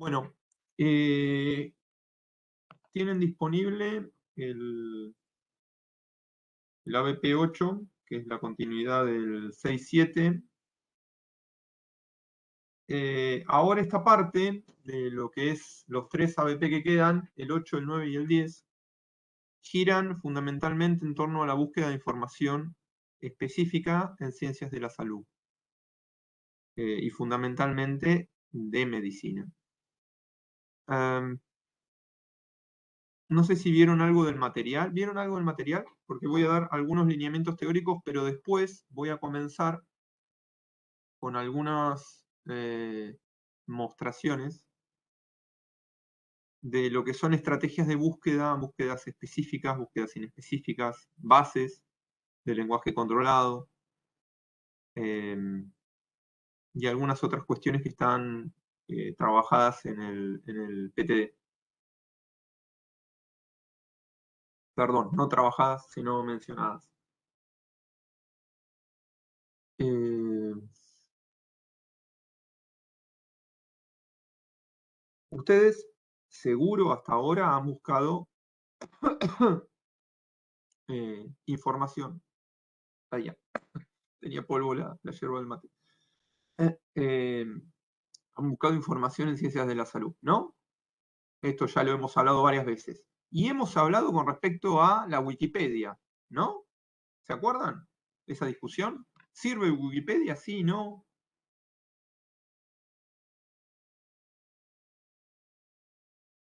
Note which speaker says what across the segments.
Speaker 1: Bueno, tienen disponible el ABP 8, que es la continuidad del 6.7. Ahora esta parte de lo que es los 3 ABP que quedan, el 8, el 9 y el 10, giran fundamentalmente en torno a la búsqueda de información específica en ciencias de la salud y fundamentalmente de medicina. No sé si vieron algo del material. ¿Vieron algo del material? Porque voy a dar algunos lineamientos teóricos, pero después voy a comenzar con algunas mostraciones de lo que son estrategias de búsqueda, búsquedas específicas, búsquedas inespecíficas, bases de lenguaje controlado y algunas otras cuestiones que están trabajadas en el PTD. Perdón, no trabajadas, sino mencionadas. Ustedes seguro hasta ahora han buscado información. Allá, tenía polvo la yerba del mate. Han buscado información en ciencias de la salud, ¿no? Esto ya lo hemos hablado varias veces. Y hemos hablado con respecto a la Wikipedia, ¿no? ¿Se acuerdan de esa discusión? ¿Sirve Wikipedia? Sí, no.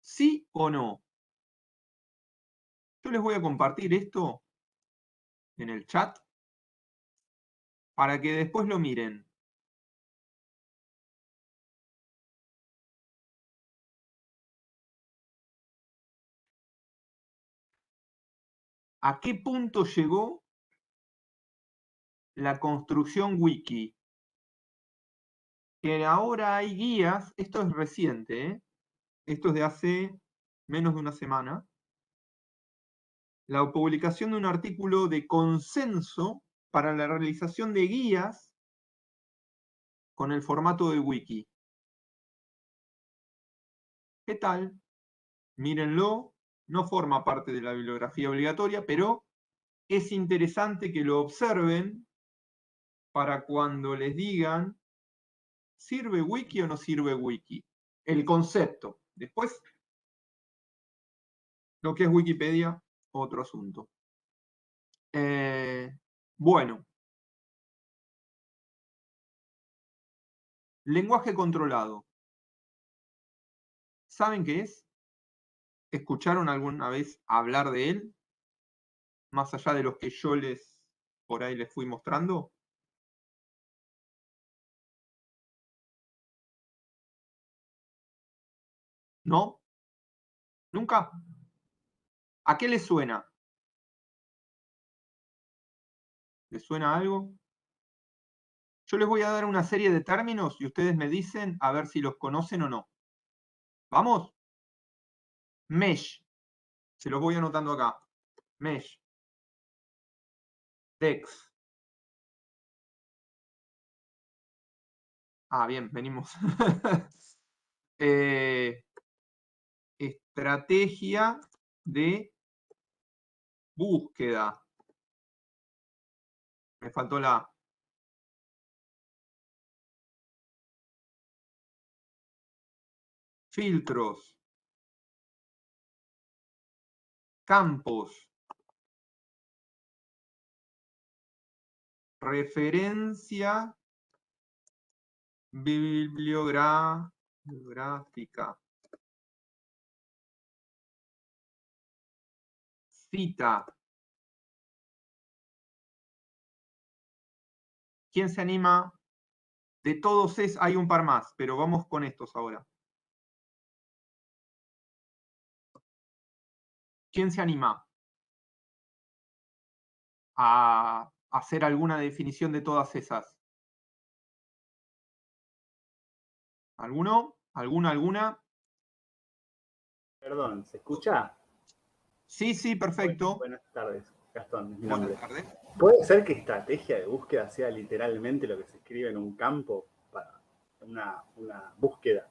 Speaker 1: ¿Sí o no? Yo les voy a compartir esto en el chat para que después lo miren. ¿A qué punto llegó la construcción wiki? Que ahora hay guías, esto es reciente, ¿eh? Esto es de hace menos de una semana, la publicación de un artículo de consenso para la realización de guías con el formato de wiki. ¿Qué tal? Mírenlo, no forma parte de la bibliografía obligatoria, pero es interesante que lo observen para cuando les digan, ¿sirve wiki o no sirve wiki? El concepto. Después, lo que es Wikipedia, otro asunto. Bueno. Lenguaje controlado. ¿Saben qué es? ¿Escucharon alguna vez hablar de él? Más allá de los que yo por ahí les fui mostrando. ¿No? ¿Nunca? ¿A qué les suena? ¿Les suena algo? Yo les voy a dar una serie de términos y ustedes me dicen a ver si los conocen o no. ¿Vamos? Mesh. Se los voy anotando acá. Mesh. Dex. Ah, bien, venimos. Estrategia de búsqueda. Me faltó la A. Filtros. Campos. Referencia bibliográfica. Cita. ¿Quién se anima? De todos hay un par más, pero vamos con estos ahora. ¿Quién se anima a hacer alguna definición de todas esas? ¿Alguno? ¿Alguna?
Speaker 2: Perdón, ¿se escucha?
Speaker 1: Sí, sí, perfecto.
Speaker 2: Buenas tardes, Gastón, es mi
Speaker 1: Buenas
Speaker 2: nombre.
Speaker 1: tardes.
Speaker 2: ¿Puede ser que estrategia de búsqueda sea literalmente lo que se escribe en un campo para una búsqueda?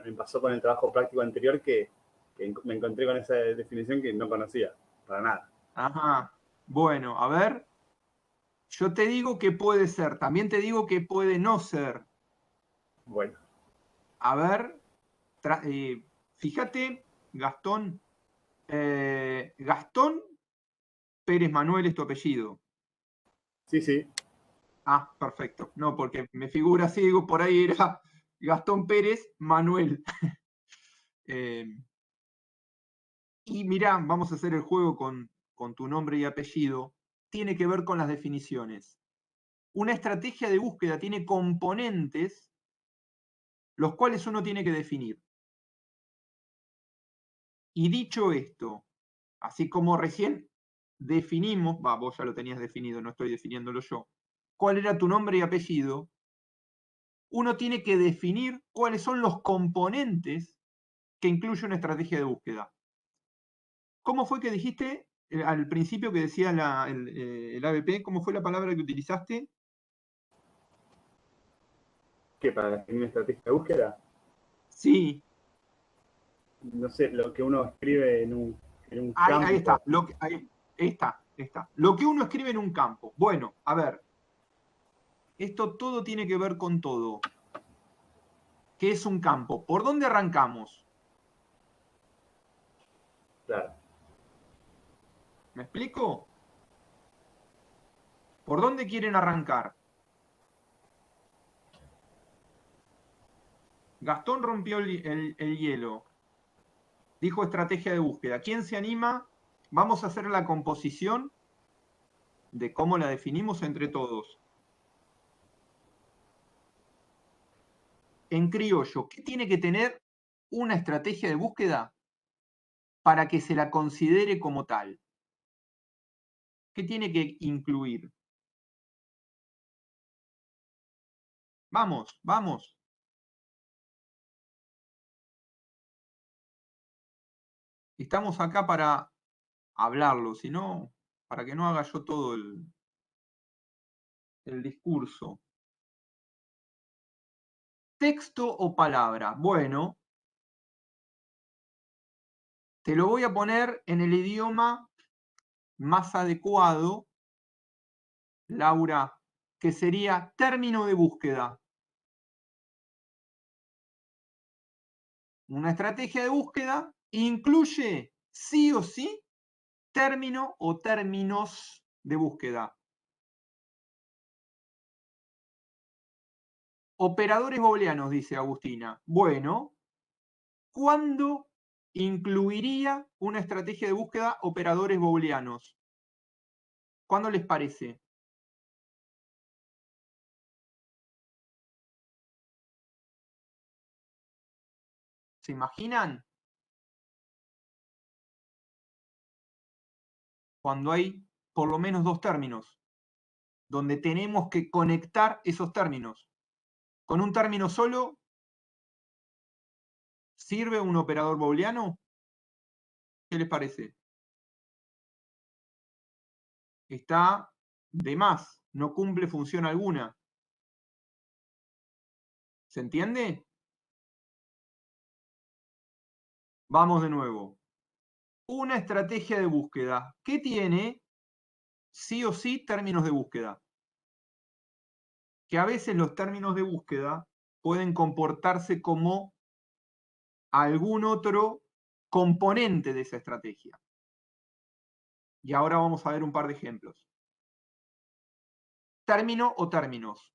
Speaker 2: me pasó con el trabajo práctico anterior que me encontré con esa definición que no conocía, para nada.
Speaker 1: Ajá. Bueno, a ver. Yo te digo que puede ser, también te digo que puede no ser.
Speaker 2: Bueno,
Speaker 1: A ver, fíjate, Gastón. Gastón Pérez Manuel es tu apellido.
Speaker 2: sí, sí,
Speaker 1: Ah, perfecto. No, porque me figura así, digo, por ahí era Gastón Pérez Manuel. Y mirá, vamos a hacer el juego con tu nombre y apellido. Tiene que ver con las definiciones. Una estrategia de búsqueda tiene componentes los cuales uno tiene que definir. Y dicho esto, así como recién definimos, vos ya lo tenías definido, no estoy definiéndolo yo, cuál era tu nombre y apellido, uno tiene que definir cuáles son los componentes que incluye una estrategia de búsqueda. ¿Cómo fue que dijiste al principio que decía el ABP? ¿Cómo fue la palabra que utilizaste?
Speaker 2: que para definir una estrategia de búsqueda,
Speaker 1: Sí,
Speaker 2: no sé, lo que uno escribe en un
Speaker 1: ahí está,
Speaker 2: campo.
Speaker 1: ahí está. Lo que uno escribe en un campo. Bueno, a ver, esto todo tiene que ver con todo. ¿Qué es un campo? ¿Por dónde arrancamos?
Speaker 2: Claro,
Speaker 1: ¿Me explico? ¿Por dónde quieren arrancar? Gastón rompió el hielo. Dijo estrategia de búsqueda. ¿Quién se anima? Vamos a hacer la composición de cómo la definimos entre todos. En criollo, ¿qué tiene que tener una estrategia de búsqueda para que se la considere como tal? ¿Qué tiene que incluir? Vamos, vamos. Estamos acá para hablarlo, sino para que no haga yo todo el discurso. Texto o palabra. Bueno, te lo voy a poner en el idioma más adecuado, Laura, que sería término de búsqueda. Una estrategia de búsqueda incluye sí o sí término o términos de búsqueda. Operadores booleanos, dice Agustina. Bueno, ¿cuándo incluiría una estrategia de búsqueda operadores booleanos? ¿Cuándo les parece? ¿Se imaginan? Cuando hay por lo menos dos términos, donde tenemos que conectar esos términos. Con un término solo, ¿sirve un operador booleano? ¿Qué les parece? Está de más, no cumple función alguna. ¿Se entiende? Vamos de nuevo. Una estrategia de búsqueda que tiene sí o sí términos de búsqueda. Que a veces los términos de búsqueda pueden comportarse como algún otro componente de esa estrategia. Y ahora vamos a ver un par de ejemplos. Término o términos.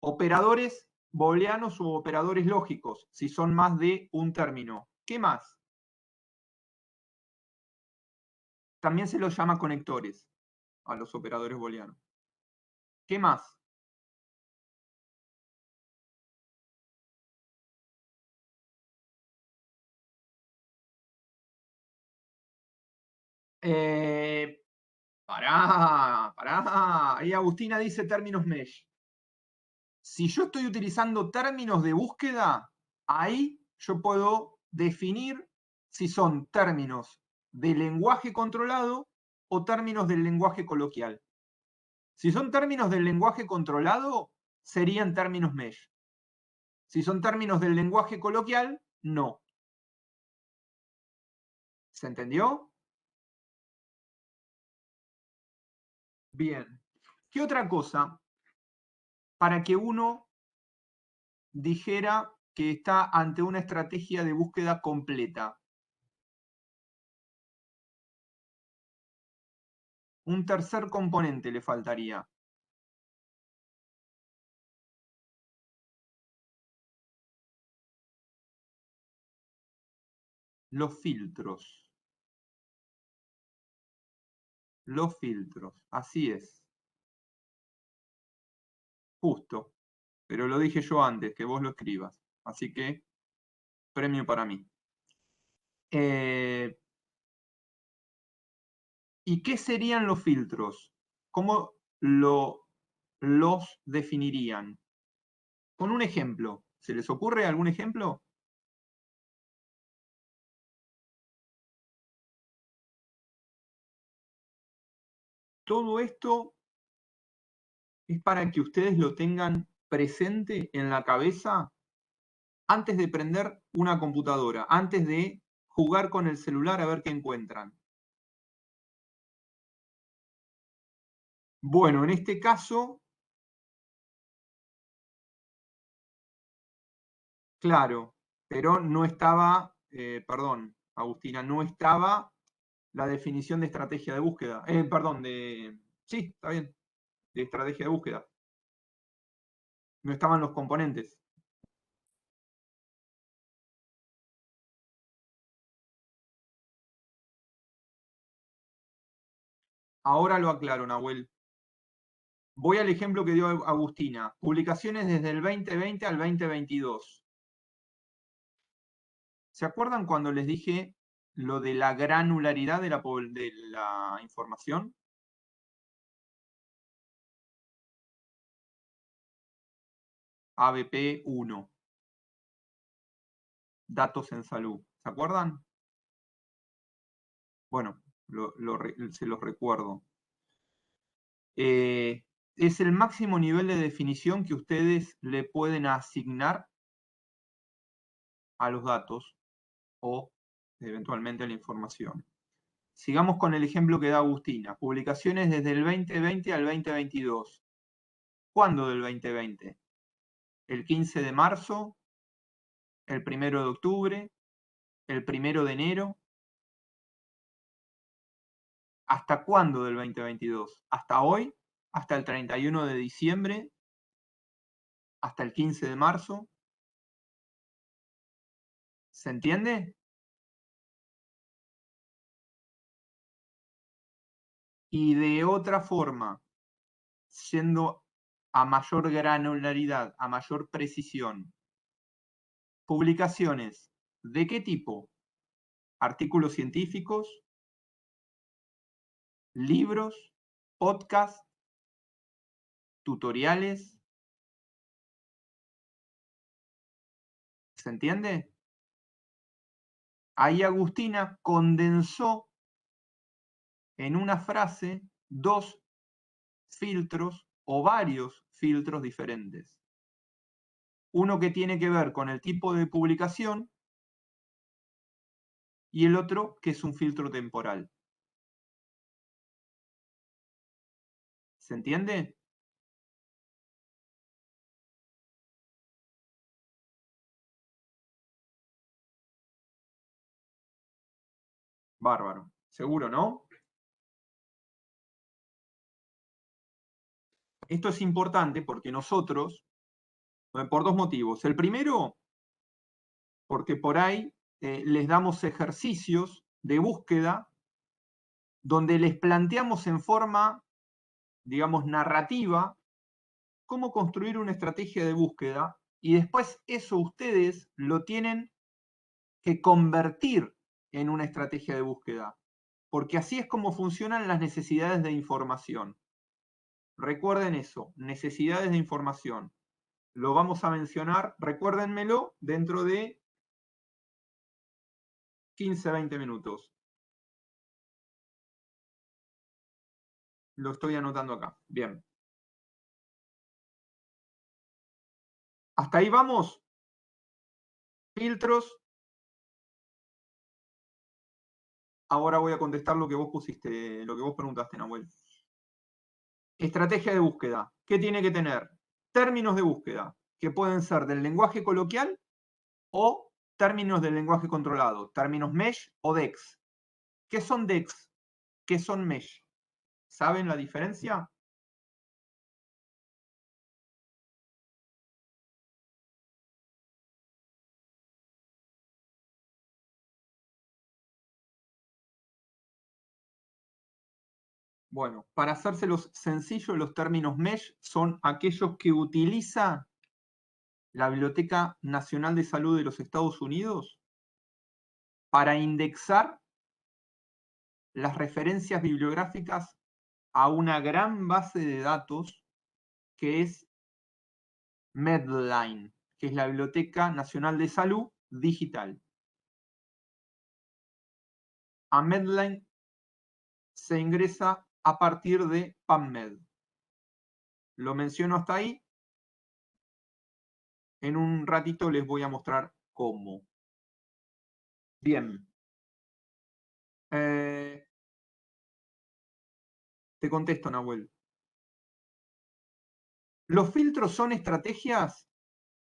Speaker 1: Operadores booleanos u operadores lógicos, si son más de un término. ¿Qué más? También se los llama conectores a los operadores booleanos. ¿Qué más? Pará. Ahí Agustina dice términos mesh. Si yo estoy utilizando términos de búsqueda, ahí yo puedo definir si son términos de lenguaje controlado o términos del lenguaje coloquial. Si son términos del lenguaje controlado, serían términos mesh. Si son términos del lenguaje coloquial, no. ¿Se entendió? Bien. ¿Qué otra cosa para que uno dijera que está ante una estrategia de búsqueda completa? Un tercer componente le faltaría. Los filtros. Los filtros. Así es. Justo. Pero lo dije yo antes, que vos lo escribas. Así que, premio para mí. ¿Y qué serían los filtros? ¿Cómo los definirían? Con un ejemplo. ¿Se les ocurre algún ejemplo? Todo esto es para que ustedes lo tengan presente en la cabeza antes de prender una computadora, antes de jugar con el celular a ver qué encuentran. Bueno, en este caso, claro, pero no estaba, perdón, Agustina, no estaba la definición de estrategia de búsqueda. Perdón, sí, está bien, de estrategia de búsqueda. No estaban los componentes. Ahora lo aclaro, Nahuel. Voy al ejemplo que dio Agustina. Publicaciones desde el 2020 al 2022. ¿Se acuerdan cuando les dije lo de la granularidad de la información? ABP 1. Datos en salud. ¿Se acuerdan? Bueno, se los recuerdo. Es el máximo nivel de definición que ustedes le pueden asignar a los datos o eventualmente a la información. Sigamos con el ejemplo que da Agustina. Publicaciones desde el 2020 al 2022. ¿Cuándo del 2020? ¿El 15 de marzo? ¿El 1 de octubre? ¿El 1 de enero? ¿Hasta cuándo del 2022? ¿Hasta hoy? ¿Hasta el 31 de diciembre? ¿Hasta el 15 de marzo? ¿Se entiende? Y de otra forma, siendo a mayor granularidad, a mayor precisión, publicaciones, ¿de qué tipo? Artículos científicos, libros, podcasts, tutoriales. ¿Se entiende? Ahí Agustina condensó en una frase dos filtros o varios filtros diferentes. Uno que tiene que ver con el tipo de publicación y el otro que es un filtro temporal. ¿Se entiende? Bárbaro. ¿Seguro, no? Esto es importante porque nosotros, por dos motivos. El primero, porque por ahí les damos ejercicios de búsqueda donde les planteamos en forma, digamos, narrativa, cómo construir una estrategia de búsqueda y después eso ustedes lo tienen que convertir en una estrategia de búsqueda, porque así es como funcionan las necesidades de información. Recuerden eso, necesidades de información. Lo vamos a mencionar, recuérdenmelo, dentro de 15-20 minutos. Lo estoy anotando acá. Bien. ¿Hasta ahí vamos? Filtros, ahora voy a contestar lo que vos pusiste, lo que vos preguntaste, Nahuel. Estrategia de búsqueda. ¿Qué tiene que tener? Términos de búsqueda, que pueden ser del lenguaje coloquial o términos del lenguaje controlado, términos mesh o DEX. ¿Qué son DEX? ¿Qué son mesh? ¿Saben la diferencia? Bueno, para hacérselos sencillo, los términos mesh son aquellos que utiliza la Biblioteca Nacional de Salud de los Estados Unidos para indexar las referencias bibliográficas a una gran base de datos que es Medline, que es la Biblioteca Nacional de Salud Digital. A Medline se ingresa a partir de PubMed. Lo menciono hasta ahí. En un ratito les voy a mostrar cómo. Bien. Te contesto, Nahuel. Los filtros son estrategias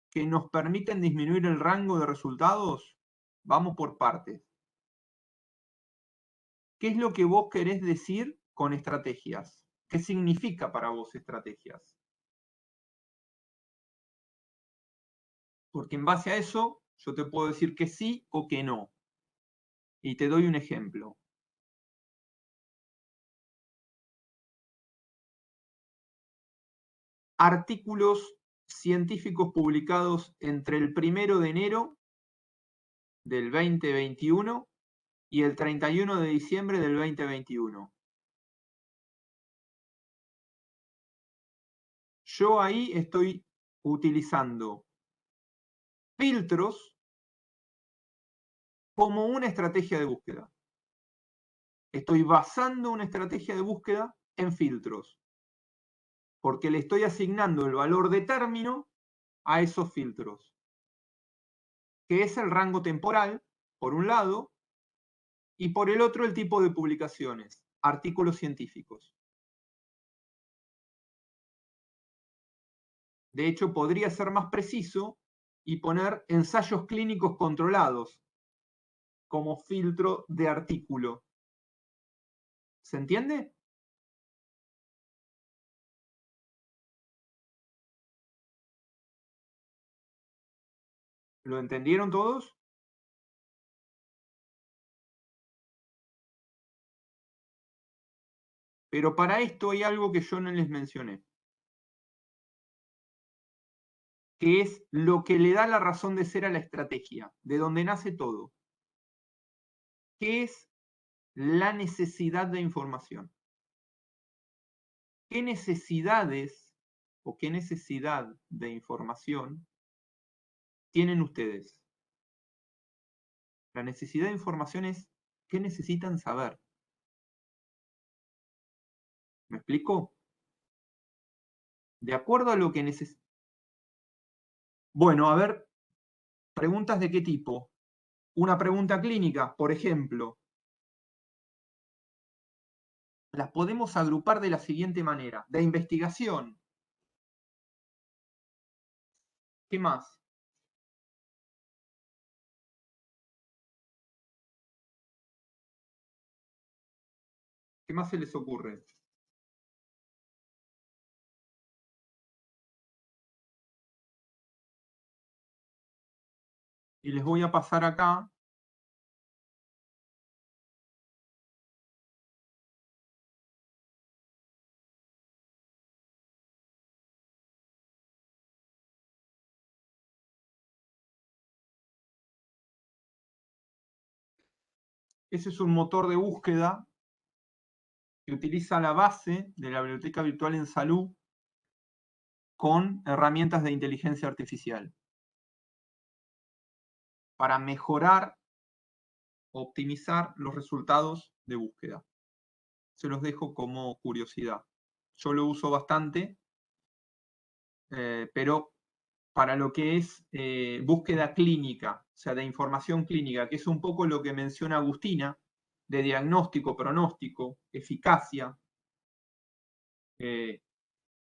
Speaker 1: que nos permiten disminuir el rango de resultados. Vamos por partes. ¿Qué es lo que vos querés decir con estrategias? ¿Qué significa para vos estrategias? Porque en base a eso yo te puedo decir que sí o que no. Y te doy un ejemplo. Artículos científicos publicados entre el 1 de enero del 2021 y el 31 de diciembre del 2021. Yo ahí estoy utilizando filtros como una estrategia de búsqueda. Estoy basando una estrategia de búsqueda en filtros, porque le estoy asignando el valor de término a esos filtros, que es el rango temporal, por un lado, y por el otro el tipo de publicaciones, artículos científicos. De hecho, podría ser más preciso y poner ensayos clínicos controlados como filtro de artículo. ¿Se entiende? ¿Lo entendieron todos? Pero para esto hay algo que yo no les mencioné, que es lo que le da la razón de ser a la estrategia, de donde nace todo, que es la necesidad de información. ¿Qué necesidades o qué necesidad de información tienen ustedes? La necesidad de información es ¿qué necesitan saber? ¿Me explico? De acuerdo a lo que necesitan. Bueno, a ver, preguntas de qué tipo. Una pregunta clínica, por ejemplo, las podemos agrupar de la siguiente manera. De investigación. ¿Qué más? ¿Qué más se les ocurre? Y les voy a pasar acá ese es un motor de búsqueda que utiliza la base de la Biblioteca Virtual en Salud con herramientas de inteligencia artificial para mejorar, optimizar los resultados de búsqueda. Se los dejo como curiosidad. Yo lo uso bastante, pero para lo que es búsqueda clínica, o sea, de información clínica, que es un poco lo que menciona Agustina, de diagnóstico, pronóstico, eficacia.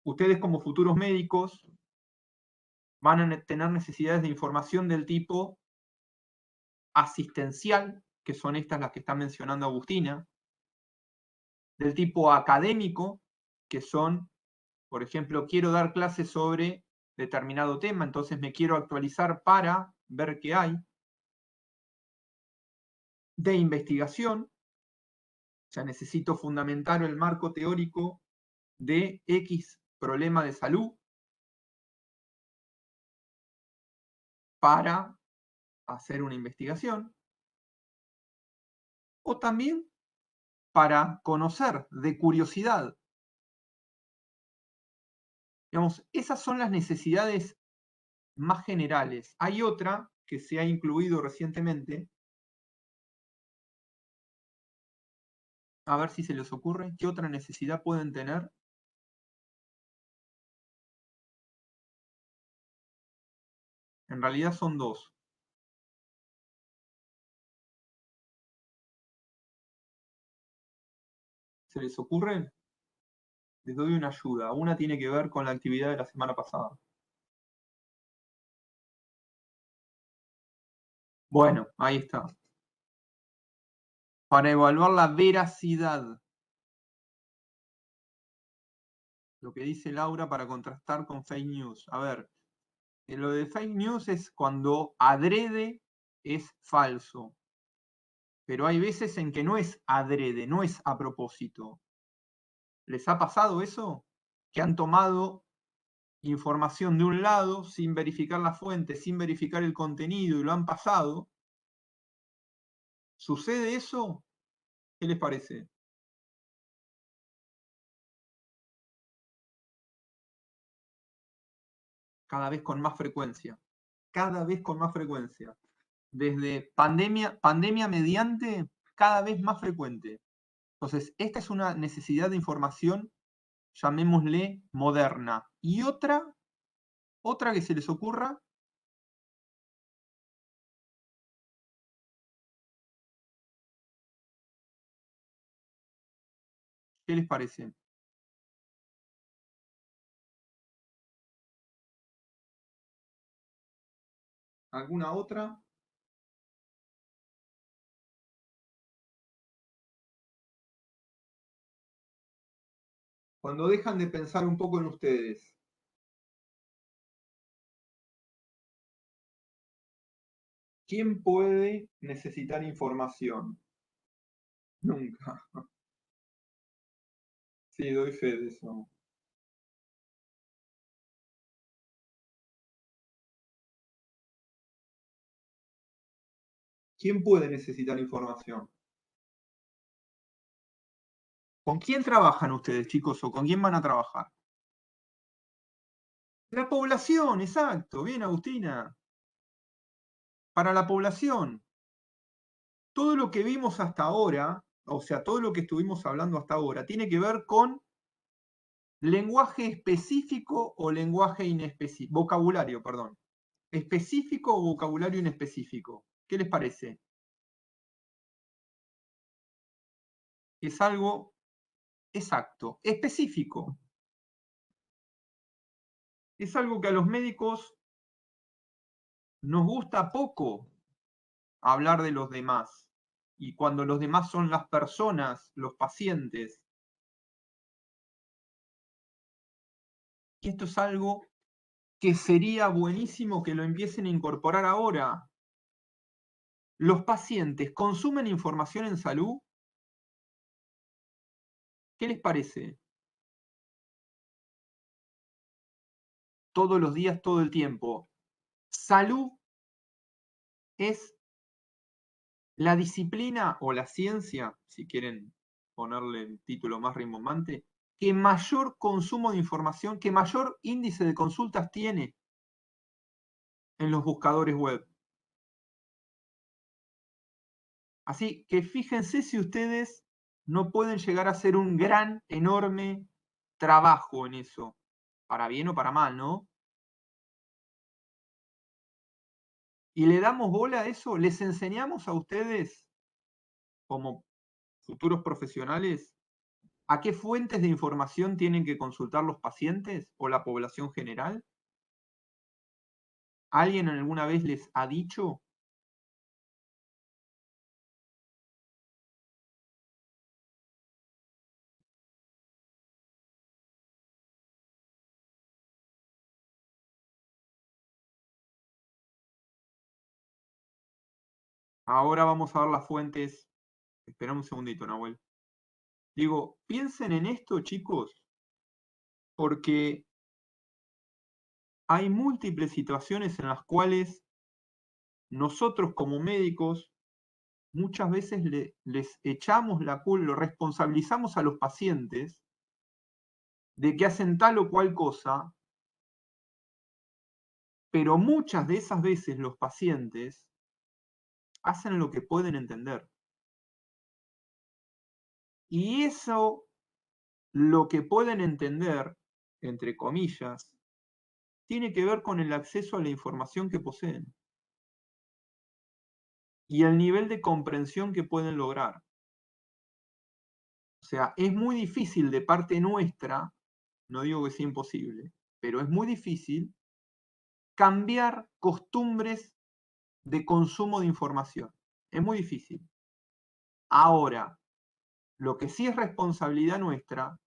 Speaker 1: Ustedes como futuros médicos van a tener necesidades de información del tipo asistencial, que son estas las que está mencionando Agustina, del tipo académico, que son, por ejemplo, quiero dar clases sobre determinado tema, entonces me quiero actualizar para ver qué hay, de investigación, o sea, necesito fundamentar el marco teórico de X problema de salud para hacer una investigación, o también para conocer, de curiosidad. Digamos, esas son las necesidades más generales. Hay otra que se ha incluido recientemente. A ver si se les ocurre. ¿Qué otra necesidad pueden tener? En realidad son dos. ¿Se les ocurre? Les doy una ayuda. Una tiene que ver con la actividad de la semana pasada. Bueno, ahí está. Para evaluar la veracidad. Lo que dice Laura para contrastar con fake news. A ver, lo de fake news es cuando adrede es falso. Pero hay veces en que no es adrede, no es a propósito. ¿Les ha pasado eso? Que han tomado información de un lado sin verificar la fuente, sin verificar el contenido y lo han pasado. ¿Sucede eso? ¿Qué les parece? Cada vez con más frecuencia. Cada vez con más frecuencia. Desde pandemia mediante, cada vez más frecuente. Entonces, esta es una necesidad de información, llamémosle moderna. Y otra que se les ocurra. ¿Qué les parece? ¿Alguna otra? Cuando dejan de pensar un poco en ustedes. ¿Quién puede necesitar información? Nunca. Sí, doy fe de eso. ¿Quién puede necesitar información? ¿Con quién trabajan ustedes, chicos, o con quién van a trabajar? La población, exacto. Bien, Agustina. Para la población. Todo lo que vimos hasta ahora, o sea, todo lo que estuvimos hablando hasta ahora, tiene que ver con lenguaje específico o lenguaje inespecífico. Vocabulario, perdón. Específico o vocabulario inespecífico. ¿Qué les parece? Es algo exacto, específico. Es algo que a los médicos nos gusta poco hablar de los demás. Y cuando los demás son las personas, los pacientes. Y esto es algo que sería buenísimo que lo empiecen a incorporar ahora. ¿Los pacientes consumen información en salud? ¿Qué les parece? Todos los días, todo el tiempo. Salud es la disciplina o la ciencia, si quieren ponerle el título más rimbombante, que mayor consumo de información, que mayor índice de consultas tiene en los buscadores web. Así que fíjense si ustedes no pueden llegar a hacer un gran, enorme trabajo en eso, para bien o para mal, ¿no? Y le damos bola a eso, les enseñamos a ustedes como futuros profesionales, ¿a qué fuentes de información tienen que consultar los pacientes o la población general? ¿Alguien alguna vez les ha dicho? Ahora vamos a ver las fuentes. Espera un segundito, Nahuel. Digo, piensen en esto, chicos, porque hay múltiples situaciones en las cuales nosotros como médicos muchas veces les echamos la culpa, lo responsabilizamos a los pacientes de que hacen tal o cual cosa, pero muchas de esas veces los pacientes hacen lo que pueden entender. Y eso, lo que pueden entender, entre comillas, tiene que ver con el acceso a la información que poseen y el nivel de comprensión que pueden lograr. O sea, es muy difícil de parte nuestra, no digo que sea imposible, pero es muy difícil cambiar costumbres de consumo de información. Es muy difícil. Ahora, lo que sí es responsabilidad nuestra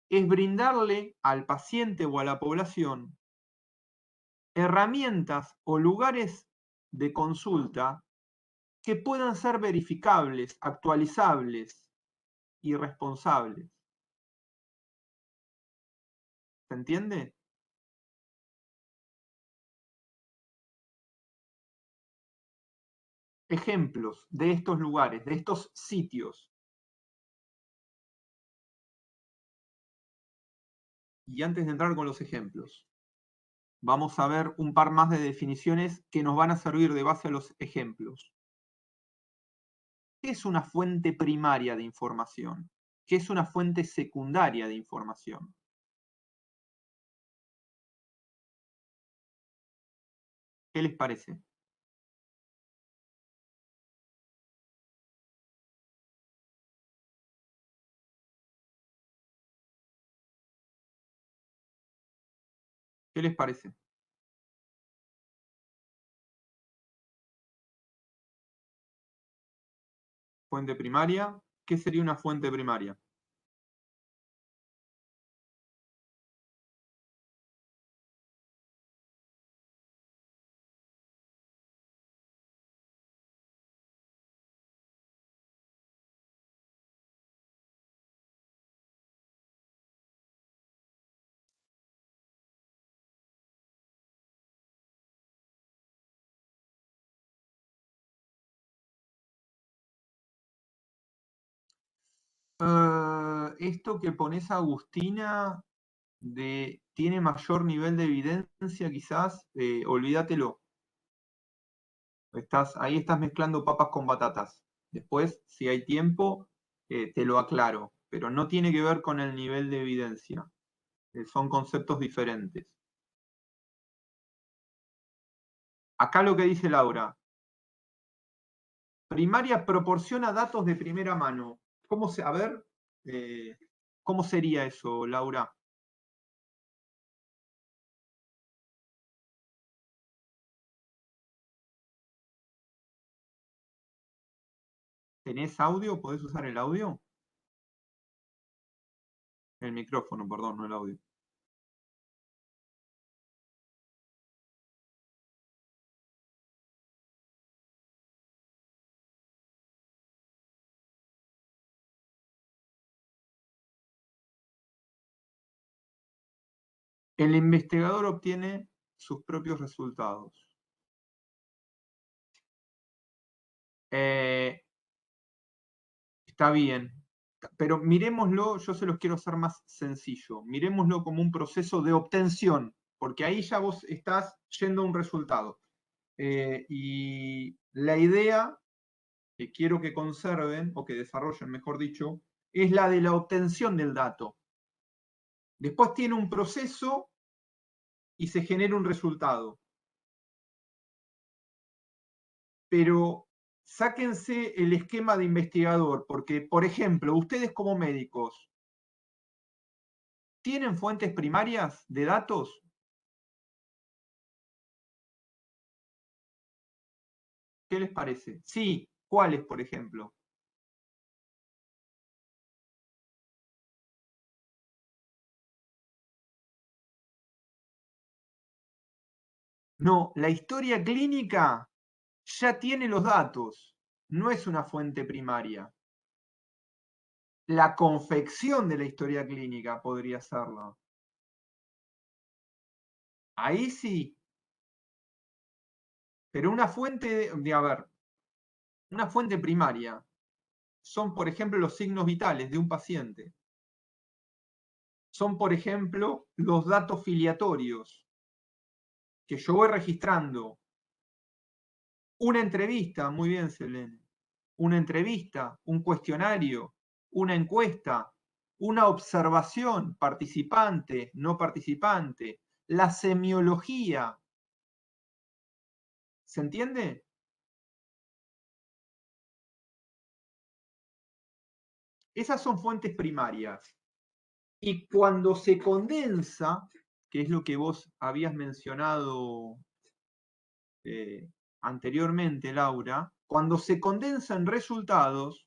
Speaker 1: es brindarle al paciente o a la población herramientas o lugares de consulta que puedan ser verificables, actualizables y responsables. ¿Se entiende? Ejemplos de estos lugares, de estos sitios. Y antes de entrar con los ejemplos, vamos a ver un par más de definiciones que nos van a servir de base a los ejemplos. ¿Qué es una fuente primaria de información? ¿Qué es una fuente secundaria de información? ¿Qué les parece? ¿Qué les parece? Fuente primaria. ¿Qué sería una fuente primaria? Esto que pones, Agustina, tiene mayor nivel de evidencia, quizás, olvídatelo. Ahí estás mezclando papas con batatas. Después, si hay tiempo, te lo aclaro, pero no tiene que ver con el nivel de evidencia. Son conceptos diferentes. Acá lo que dice Laura. Primaria proporciona datos de primera mano. A ver, ¿cómo sería eso, Laura? ¿Tenés audio? ¿Podés usar el audio? El micrófono, perdón, no el audio. El investigador obtiene sus propios resultados. Está bien, pero miremoslo, yo se los quiero hacer más sencillo, miremoslo como un proceso de obtención, porque ahí ya vos estás yendo a un resultado. Y la idea que quiero que conserven, o que desarrollen, mejor dicho, es la de la obtención del dato. Después tiene un proceso y se genera un resultado. Pero sáquense el esquema de investigador, porque, por ejemplo, ustedes como médicos, ¿tienen fuentes primarias de datos? ¿Qué les parece? Sí, ¿cuáles, por ejemplo? No, la historia clínica ya tiene los datos, no es una fuente primaria. La confección de la historia clínica podría serlo. Ahí sí, pero una fuente, a ver, una fuente primaria son, por ejemplo, los signos vitales de un paciente. Son, por ejemplo, los datos filiatorios que yo voy registrando. Una entrevista, muy bien, Selene. Una entrevista, un cuestionario, una encuesta, una observación, participante, no participante, la semiología. ¿Se entiende? Esas son fuentes primarias. Y cuando se condensa, que es lo que vos habías mencionado anteriormente, Laura, cuando se condensan resultados,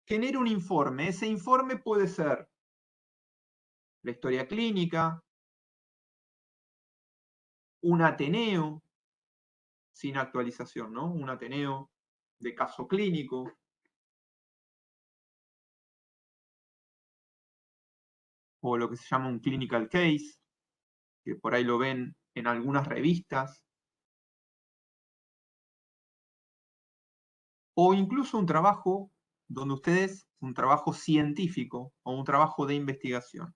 Speaker 1: genera un informe. Ese informe puede ser la historia clínica, un Ateneo, sin actualización, ¿no? Un Ateneo de caso clínico, o lo que se llama un clinical case, que por ahí lo ven en algunas revistas, o incluso un trabajo donde ustedes, un trabajo científico o un trabajo de investigación.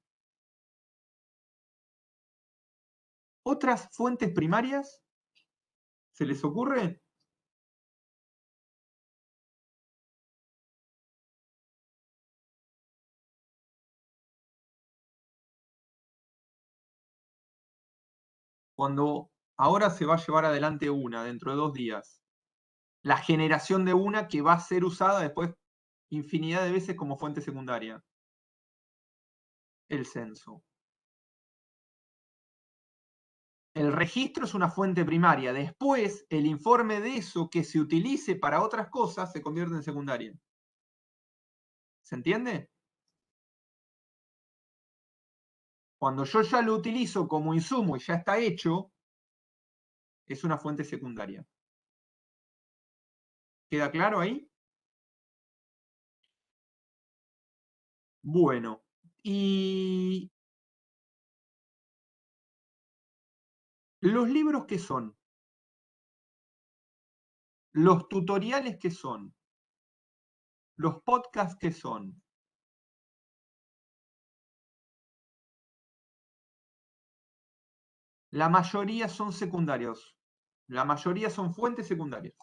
Speaker 1: ¿Otras fuentes primarias? ¿Se les ocurre? Cuando ahora se va a llevar adelante una dentro de 2 días, la generación de una que va a ser usada después infinidad de veces como fuente secundaria, el censo. El registro es una fuente primaria. Después, el informe de eso que se utilice para otras cosas se convierte en secundaria. ¿Se entiende? Cuando yo ya lo utilizo como insumo y ya está hecho, es una fuente secundaria. ¿Queda claro ahí? Bueno, y los libros ¿qué son? Los tutoriales ¿qué son? Los podcasts ¿qué son? La mayoría son secundarios. La mayoría son fuentes secundarias.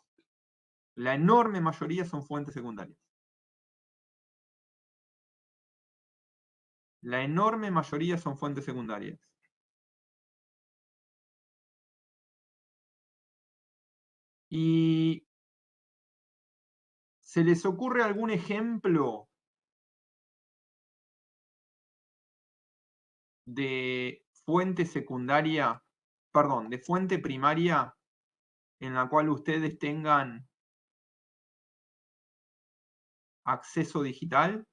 Speaker 1: La enorme mayoría son fuentes secundarias. La enorme mayoría son fuentes secundarias. ¿Y se les ocurre algún ejemplo de fuente secundaria, perdón, de fuente primaria en la cual ustedes tengan acceso digital?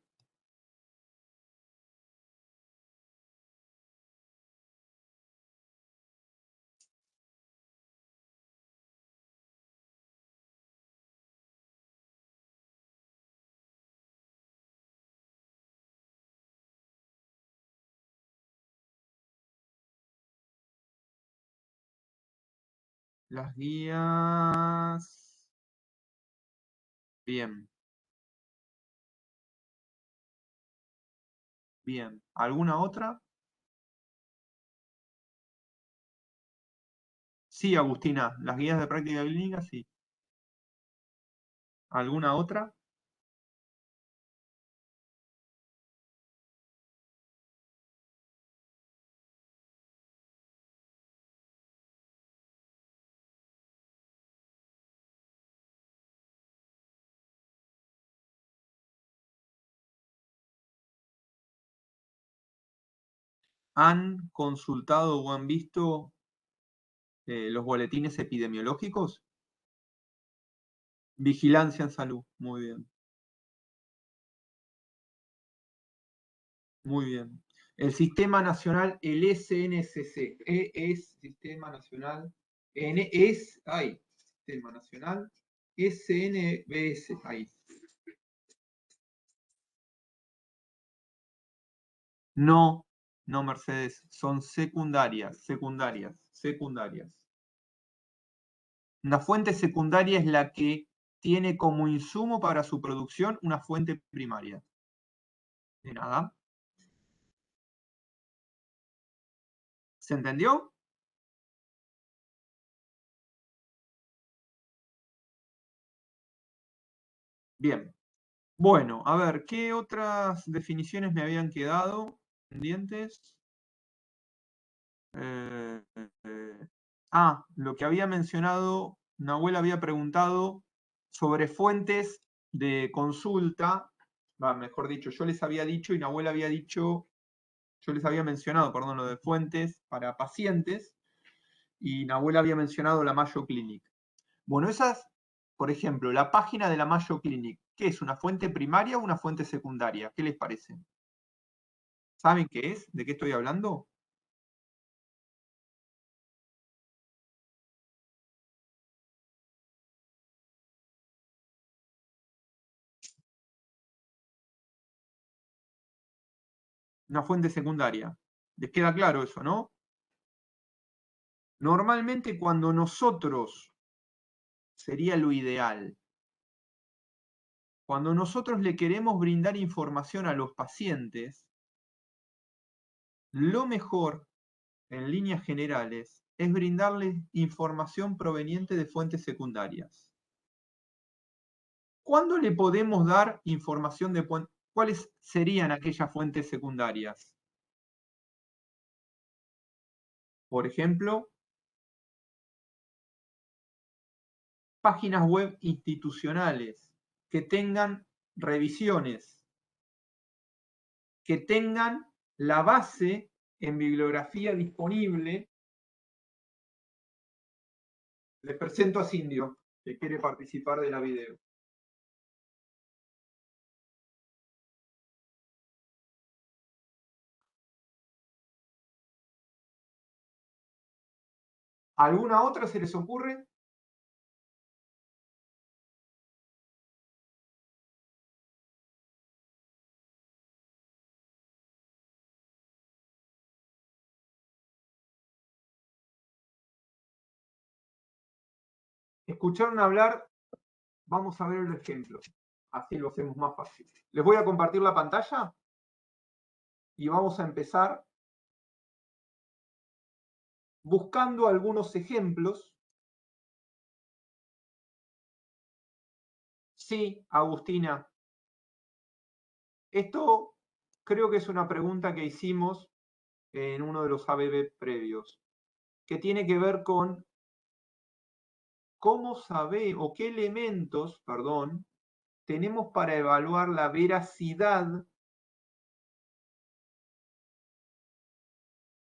Speaker 1: Las guías. Bien, bien. ¿Alguna otra? Sí, Agustina, las guías de práctica clínica, sí. ¿Alguna otra? ¿Han consultado o han visto los boletines epidemiológicos? Vigilancia en salud, muy bien. Muy bien. El Sistema Nacional, el SNCC, es Sistema Nacional, Sistema Nacional, SNBS, ahí. No, no, Mercedes, son secundarias. Una fuente secundaria es la que tiene como insumo para su producción una fuente primaria. De nada. ¿Se entendió? Bien. Bueno, a ver, ¿qué otras definiciones me habían quedado pendientes? Lo que había mencionado, Nahuel había preguntado sobre fuentes de consulta, mejor dicho, yo les había dicho y Nahuel había dicho, yo les había mencionado, perdón, lo de fuentes para pacientes y Nahuel había mencionado la Mayo Clinic. Bueno, esas, por ejemplo, la página de la Mayo Clinic, ¿qué es? ¿Una fuente primaria o una fuente secundaria? ¿Qué les parece? ¿Saben qué es? ¿De qué estoy hablando? Una fuente secundaria. ¿Les queda claro eso, no? Normalmente cuando nosotros, sería lo ideal, cuando nosotros le queremos brindar información a los pacientes, lo mejor, en líneas generales, es brindarles información proveniente de fuentes secundarias. ¿Cuándo le podemos dar información de cuáles serían aquellas fuentes secundarias? Por ejemplo, páginas web institucionales que tengan revisiones, que tengan la base en bibliografía disponible. Les presento a Cindio, que quiere participar de la video. ¿Alguna otra se les ocurre? ¿Escucharon hablar? Vamos a ver el ejemplo. Así lo hacemos más fácil. Les voy a compartir la pantalla y vamos a empezar buscando algunos ejemplos. Sí, Agustina. Esto creo que es una pregunta que hicimos en uno de los ABB previos, que tiene que ver con cómo saber o qué elementos, perdón, tenemos para evaluar la veracidad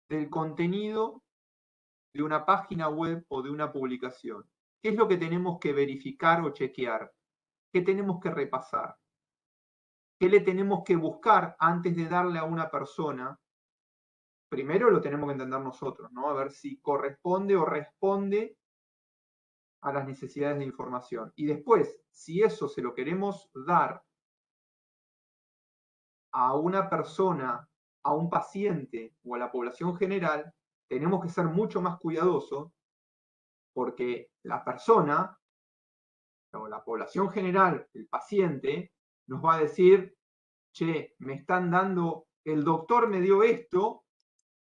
Speaker 1: del contenido de una página web o de una publicación. ¿Qué es lo que tenemos que verificar o chequear? ¿Qué tenemos que repasar? ¿Qué le tenemos que buscar antes de darle a una persona? Primero lo tenemos que entender nosotros, ¿no? A ver si corresponde o responde a las necesidades de información. Y después, si eso se lo queremos dar a una persona, a un paciente o a la población general, tenemos que ser mucho más cuidadosos porque la persona o la población general, el paciente, nos va a decir, che, me están dando, el doctor me dio esto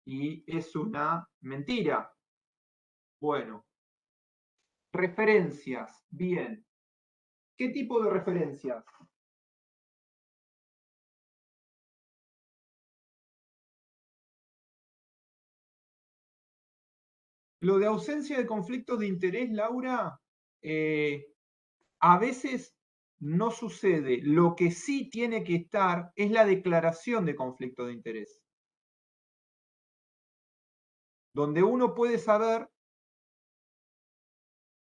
Speaker 1: y es una mentira. Bueno, referencias, bien. ¿Qué tipo de referencias? Lo de ausencia de conflictos de interés, Laura, a veces no sucede. Lo que sí tiene que estar es la declaración de conflicto de interés. donde uno puede saber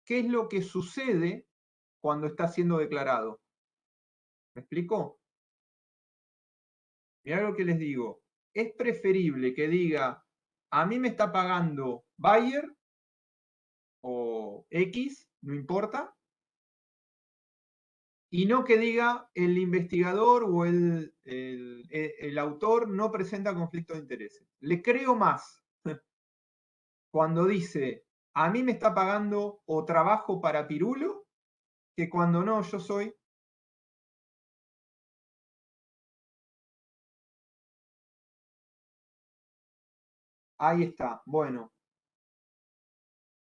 Speaker 1: qué es lo que sucede cuando está siendo declarado. ¿Me explico? Mirá lo que les digo. Es preferible que diga, a mí me está pagando Bayer o X, no importa, y no que diga el investigador o el autor no presenta conflicto de intereses. Le creo más cuando dice, a mí me está pagando o trabajo para Pirulo, que cuando no, yo soy. Ahí está, bueno.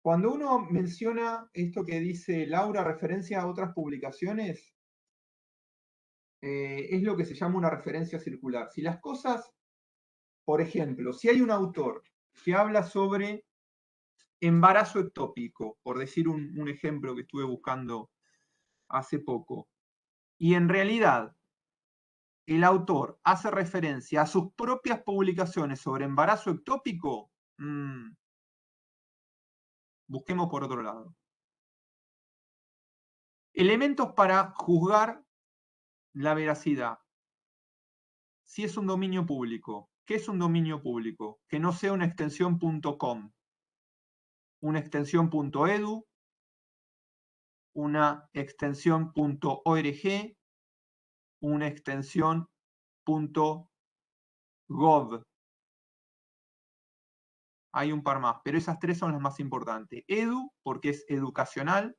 Speaker 1: Cuando uno menciona esto que dice Laura, referencia a otras publicaciones, es lo que se llama una referencia circular. Si las cosas, por ejemplo, si hay un autor que habla sobre embarazo ectópico, por decir un ejemplo que estuve buscando hace poco, y en realidad el autor hace referencia a sus propias publicaciones sobre embarazo ectópico, busquemos por otro lado. Elementos para juzgar la veracidad. Si es un dominio público, ¿qué es un dominio público? Que no sea una extensión .com, una extensión .edu, una extensión .org, una extensión .gov. Hay un par más, pero esas tres son las más importantes. Edu, porque es educacional,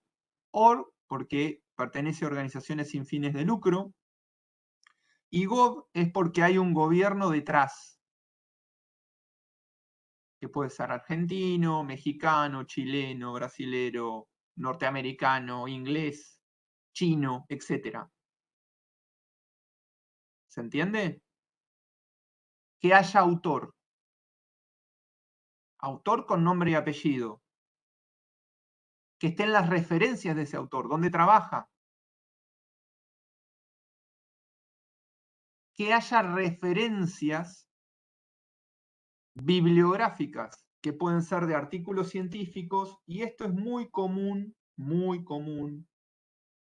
Speaker 1: org, porque pertenece a organizaciones sin fines de lucro, y gov es porque hay un gobierno detrás, que puede ser argentino, mexicano, chileno, brasilero, norteamericano, inglés, chino, etc. ¿Se entiende? Que haya autor. Autor con nombre y apellido. Que estén las referencias de ese autor, dónde trabaja. Que haya referencias bibliográficas, que pueden ser de artículos científicos, y esto es muy común,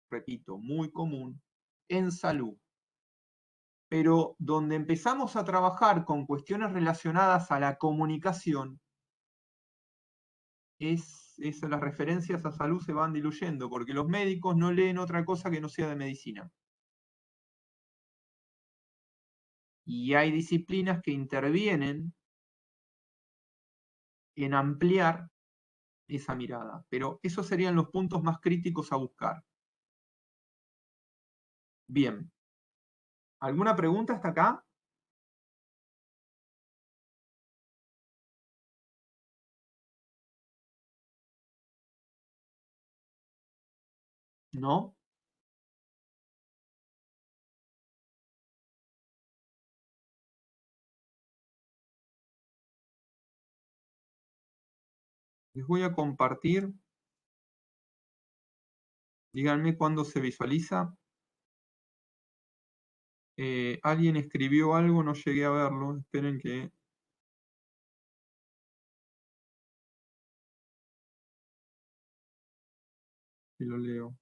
Speaker 1: repito, muy común, en salud. Pero donde empezamos a trabajar con cuestiones relacionadas a la comunicación, las referencias a salud se van diluyendo, porque los médicos no leen otra cosa que no sea de medicina. Y hay disciplinas que intervienen en ampliar esa mirada, pero esos serían los puntos más críticos a buscar. Bien. ¿Alguna pregunta hasta acá? ¿No? Les voy a compartir. Díganme cuándo se visualiza. Alguien escribió algo, no llegué a verlo. Esperen que... lo leo.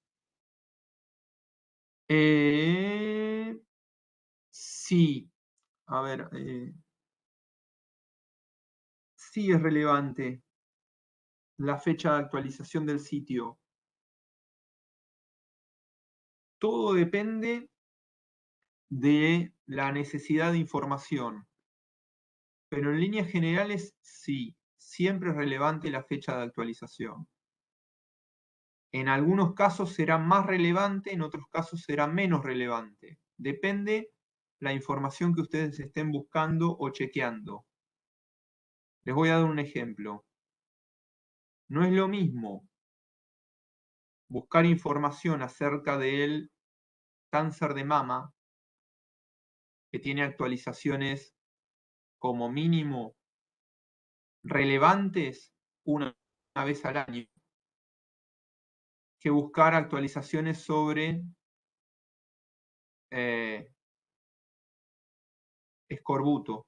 Speaker 1: Sí. A ver. Sí es relevante la fecha de actualización del sitio. Todo depende de la necesidad de información. Pero en líneas generales, sí. Siempre es relevante la fecha de actualización. En algunos casos será más relevante, en otros casos será menos relevante. Depende la información que ustedes estén buscando o chequeando. Les voy a dar un ejemplo. No es lo mismo buscar información acerca del cáncer de mama, que tiene actualizaciones como mínimo relevantes una vez al año, que buscar actualizaciones sobre escorbuto.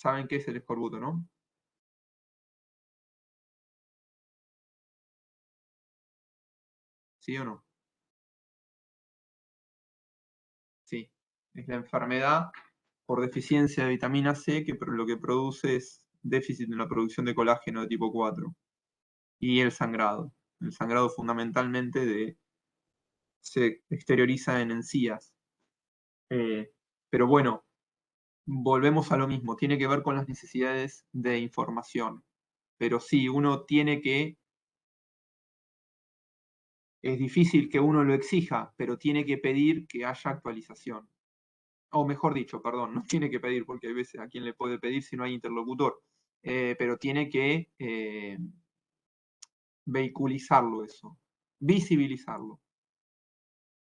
Speaker 1: ¿Saben qué es el escorbuto, no? ¿Sí o no? Sí. Es la enfermedad por deficiencia de vitamina C que lo que produce es déficit en la producción de colágeno de tipo 4. Y el sangrado. El sangrado fundamentalmente se exterioriza en encías. Pero bueno, volvemos a lo mismo, tiene que ver con las necesidades de información. Pero sí, uno tiene que, es difícil que uno lo exija, pero tiene que pedir que haya actualización. O mejor dicho, perdón, no tiene que pedir, porque hay veces a quien le puede pedir si no hay interlocutor, pero tiene que vehiculizarlo eso, visibilizarlo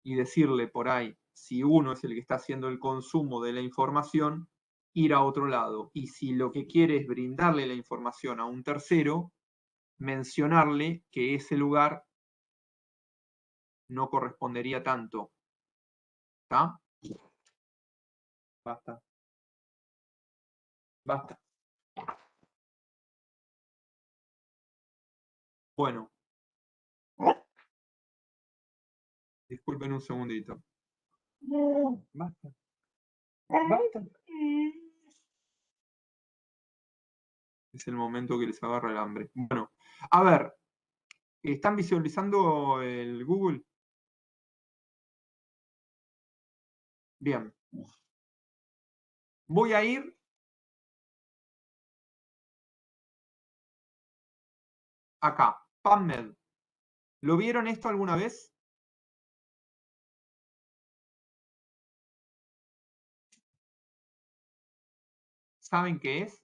Speaker 1: y decirle por ahí, si uno es el que está haciendo el consumo de la información, ir a otro lado. Y si lo que quiere es brindarle la información a un tercero, mencionarle que ese lugar no correspondería tanto. ¿Está? Basta, basta. Bueno, disculpen un segundito. Basta, basta. Es el momento que les agarra el hambre. Bueno, a ver, ¿están visualizando el Google? Bien. Voy a ir acá, PubMed. ¿Lo vieron esto alguna vez? ¿Saben qué es?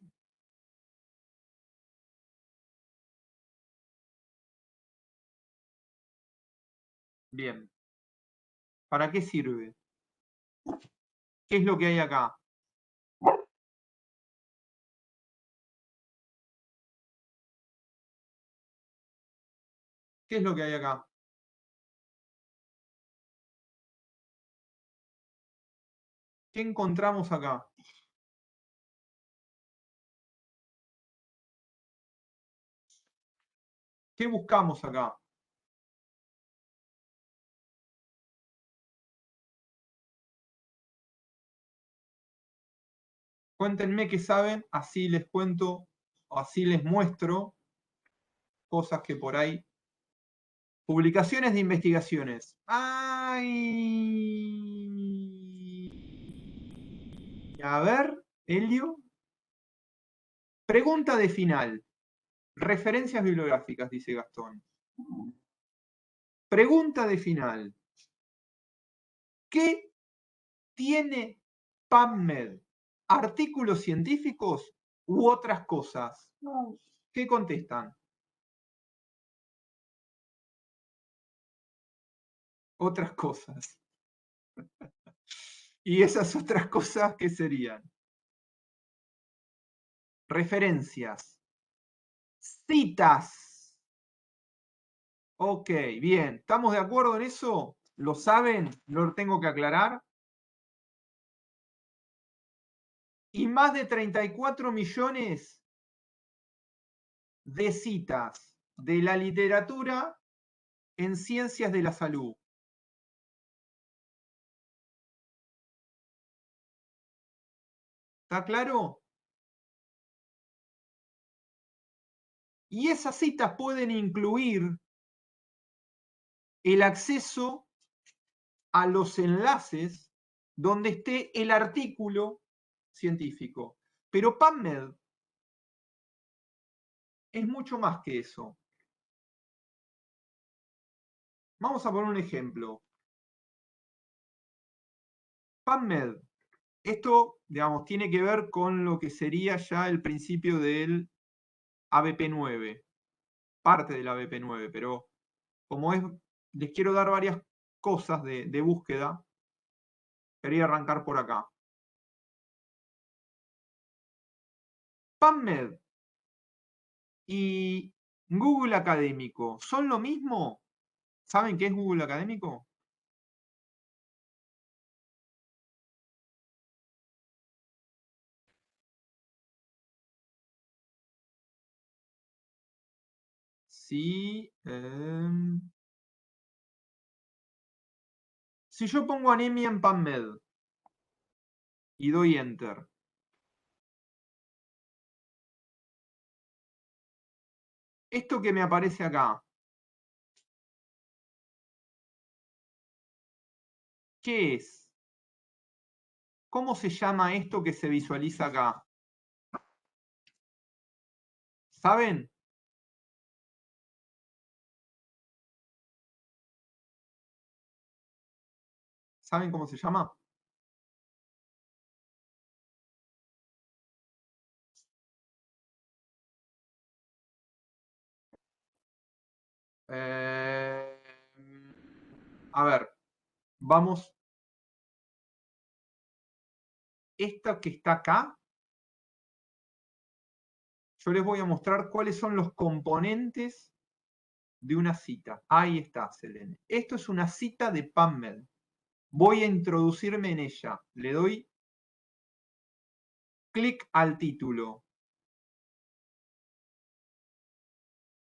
Speaker 1: Bien. ¿Para qué sirve? ¿Qué es lo que hay acá? ¿Qué es lo que hay acá? ¿Qué encontramos acá? ¿Qué buscamos acá? Cuéntenme qué saben, así les cuento, así les muestro cosas que por ahí. Publicaciones de investigaciones. ¡Ay! A ver, Helio. Pregunta de final. Referencias bibliográficas, dice Gastón. Pregunta de final. ¿Qué tiene PubMed? ¿Artículos científicos u otras cosas? ¿Qué contestan? Otras cosas. ¿Y esas otras cosas qué serían? Referencias. Citas. Ok, bien. ¿Estamos de acuerdo en eso? ¿Lo saben? ¿Lo tengo que aclarar? Y más de 34 millones de citas de la literatura en ciencias de la salud. ¿Está claro? Y esas citas pueden incluir el acceso a los enlaces donde esté el artículo científico. Pero PubMed es mucho más que eso. Vamos a poner un ejemplo. PubMed, esto, digamos, tiene que ver con lo que sería ya el principio del ABP9, parte del ABP9, pero como es, les quiero dar varias cosas de búsqueda, quería arrancar por acá. PubMed y Google Académico, ¿son lo mismo? ¿Saben qué es Google Académico? si yo pongo anemia en PubMed y doy Enter, esto que me aparece acá, ¿qué es? ¿Cómo se llama esto que se visualiza acá? ¿Saben? ¿Saben cómo se llama? A ver, vamos. Esta que está acá, yo les voy a mostrar cuáles son los componentes de una cita. Ahí está, Selene. Esto es una cita de PubMed. Voy a introducirme en ella. Le doy clic al título.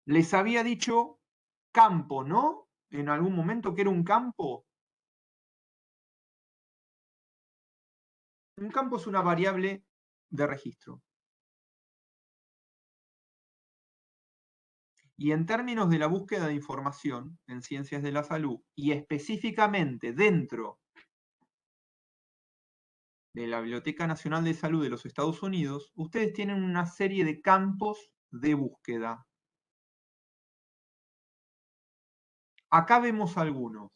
Speaker 1: Les había dicho campo, ¿no? En algún momento que era un campo. Un campo es una variable de registro. Y en términos de la búsqueda de información en ciencias de la salud, y específicamente dentro de la Biblioteca Nacional de Salud de los Estados Unidos, ustedes tienen una serie de campos de búsqueda. Acá vemos algunos.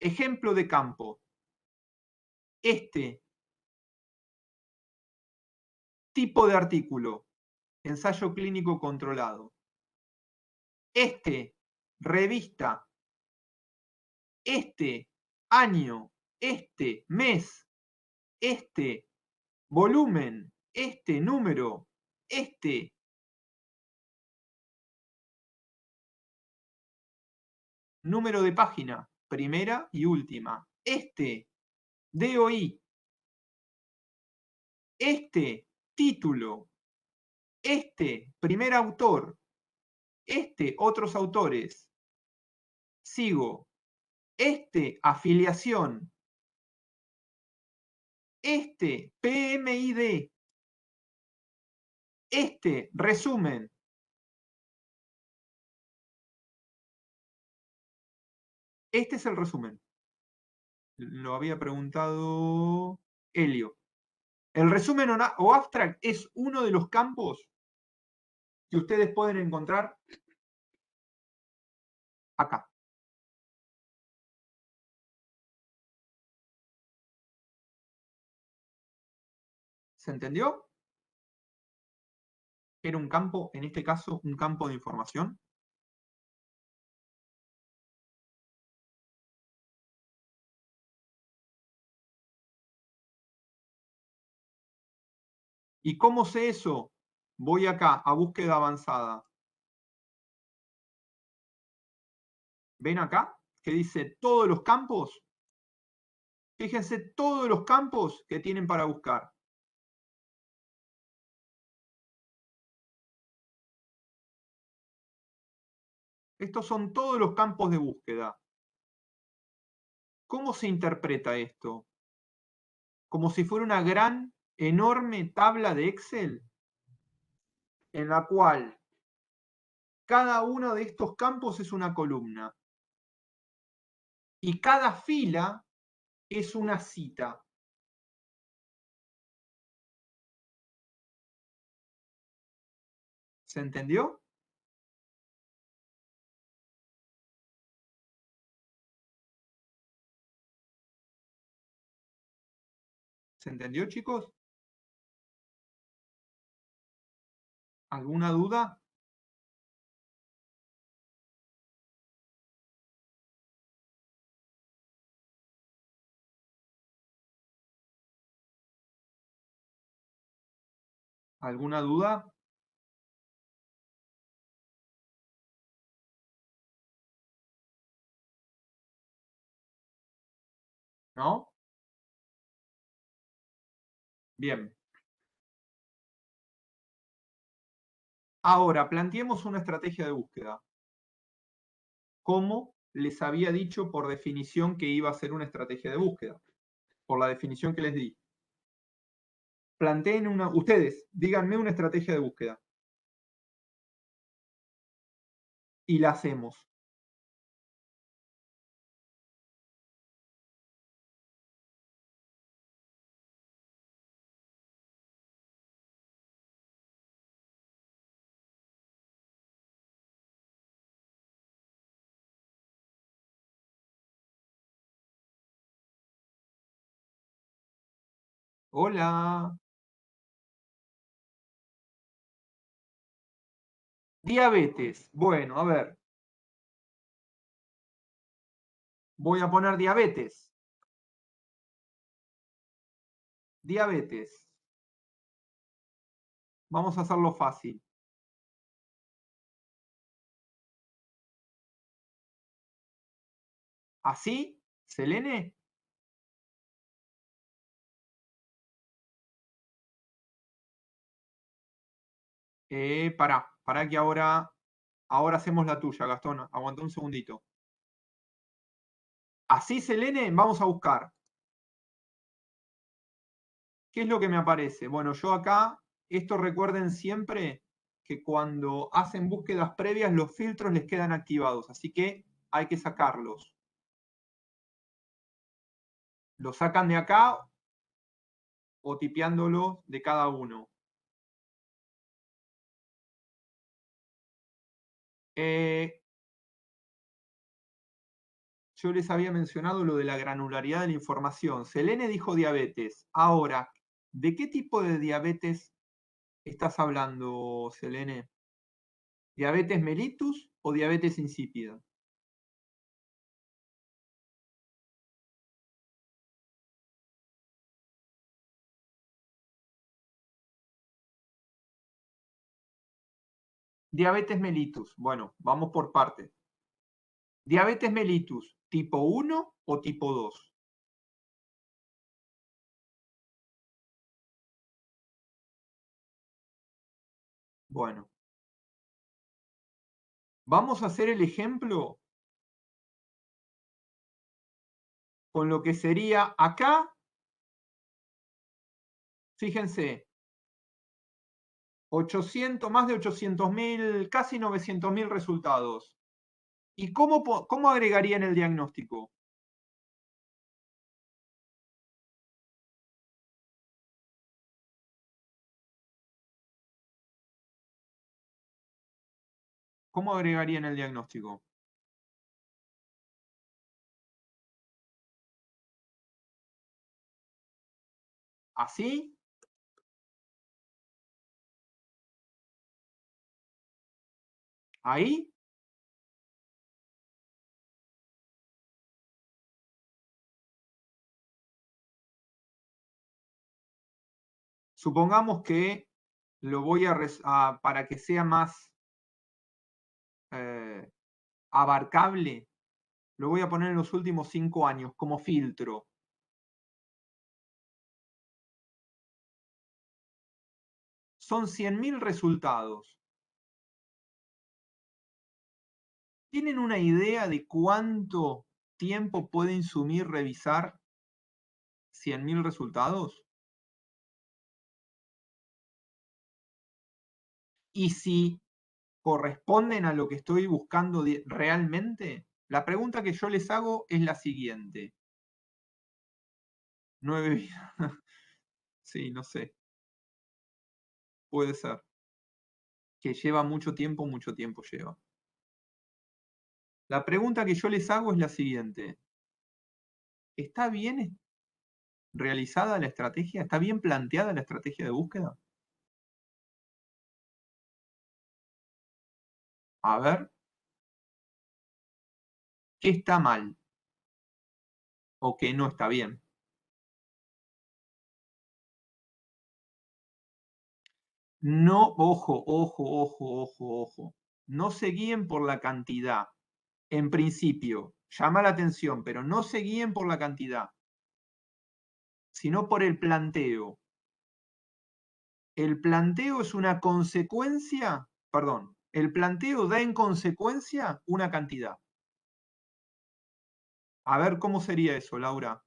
Speaker 1: Ejemplo de campo. Este tipo de artículo, ensayo clínico controlado. Este, revista. Este, año. Este, mes. Este, volumen. Este, número. Este, número de página. Primera y última. Este, DOI. Este, título. Este, primer autor. Este, otros autores. Sigo. Este, afiliación. Este, PMID. Este, resumen. Este es el resumen. Lo había preguntado Helio. El resumen o abstract es uno de los campos que ustedes pueden encontrar acá. ¿Se entendió? Era un campo, en este caso, un campo de información. ¿Y cómo sé eso? Voy acá a búsqueda avanzada. ¿Ven acá? Que dice todos los campos. Fíjense todos los campos que tienen para buscar. Estos son todos los campos de búsqueda. ¿Cómo se interpreta esto? Como si fuera una gran, enorme tabla de Excel en la cual cada uno de estos campos es una columna y cada fila es una cita. ¿Se entendió? ¿Se entendió, chicos? ¿Alguna duda? ¿Alguna duda? ¿No? Bien. Ahora, planteemos una estrategia de búsqueda. ¿Cómo les había dicho por definición que iba a ser una estrategia de búsqueda? Por la definición que les di. Planteen ustedes, díganme una estrategia de búsqueda. Y la hacemos. Hola. Diabetes. Bueno, a ver. Voy a poner diabetes. Diabetes. Vamos a hacerlo fácil. ¿Así? ¿Selene? Pará que ahora hacemos la tuya, Gastón. Aguanta un segundito. ¿Así, Selene? Vamos a buscar. ¿Qué es lo que me aparece? Bueno, yo acá, esto recuerden siempre que cuando hacen búsquedas previas, los filtros les quedan activados, así que hay que sacarlos. Lo sacan de acá o tipeándolo de cada uno. Yo les había mencionado lo de la granularidad de la información. Selene dijo diabetes. Ahora, ¿de qué tipo de diabetes estás hablando, Selene? ¿Diabetes mellitus o diabetes insípida? Diabetes mellitus. Bueno, vamos por partes. Diabetes mellitus, ¿tipo 1 o tipo 2? Bueno, vamos a hacer el ejemplo con lo que sería acá. Fíjense, 800, más de 800.000, casi 900.000 resultados. ¿Y cómo agregarían el diagnóstico? ¿Cómo agregarían el diagnóstico? ¿Así? ¿Ahí? Supongamos que lo voy para que sea más abarcable, lo voy a poner en los últimos 5 años como filtro. Son 100.000 resultados. ¿Tienen una idea de cuánto tiempo puede insumir revisar 100.000 resultados? Y si corresponden a lo que estoy buscando realmente, la pregunta que yo les hago es la siguiente. 9 vidas. Sí, no sé. Puede ser. Que lleva mucho tiempo lleva. La pregunta que yo les hago es la siguiente. ¿Está bien realizada la estrategia? ¿Está bien planteada la estrategia de búsqueda? A ver, ¿qué está mal? ¿O qué no está bien? No, ojo. No se guíen por la cantidad. En principio, llama la atención, pero no se guíen por la cantidad, sino por el planteo. El planteo es una consecuencia perdón, el planteo da en consecuencia una cantidad. A ver, ¿cómo sería eso, Laura?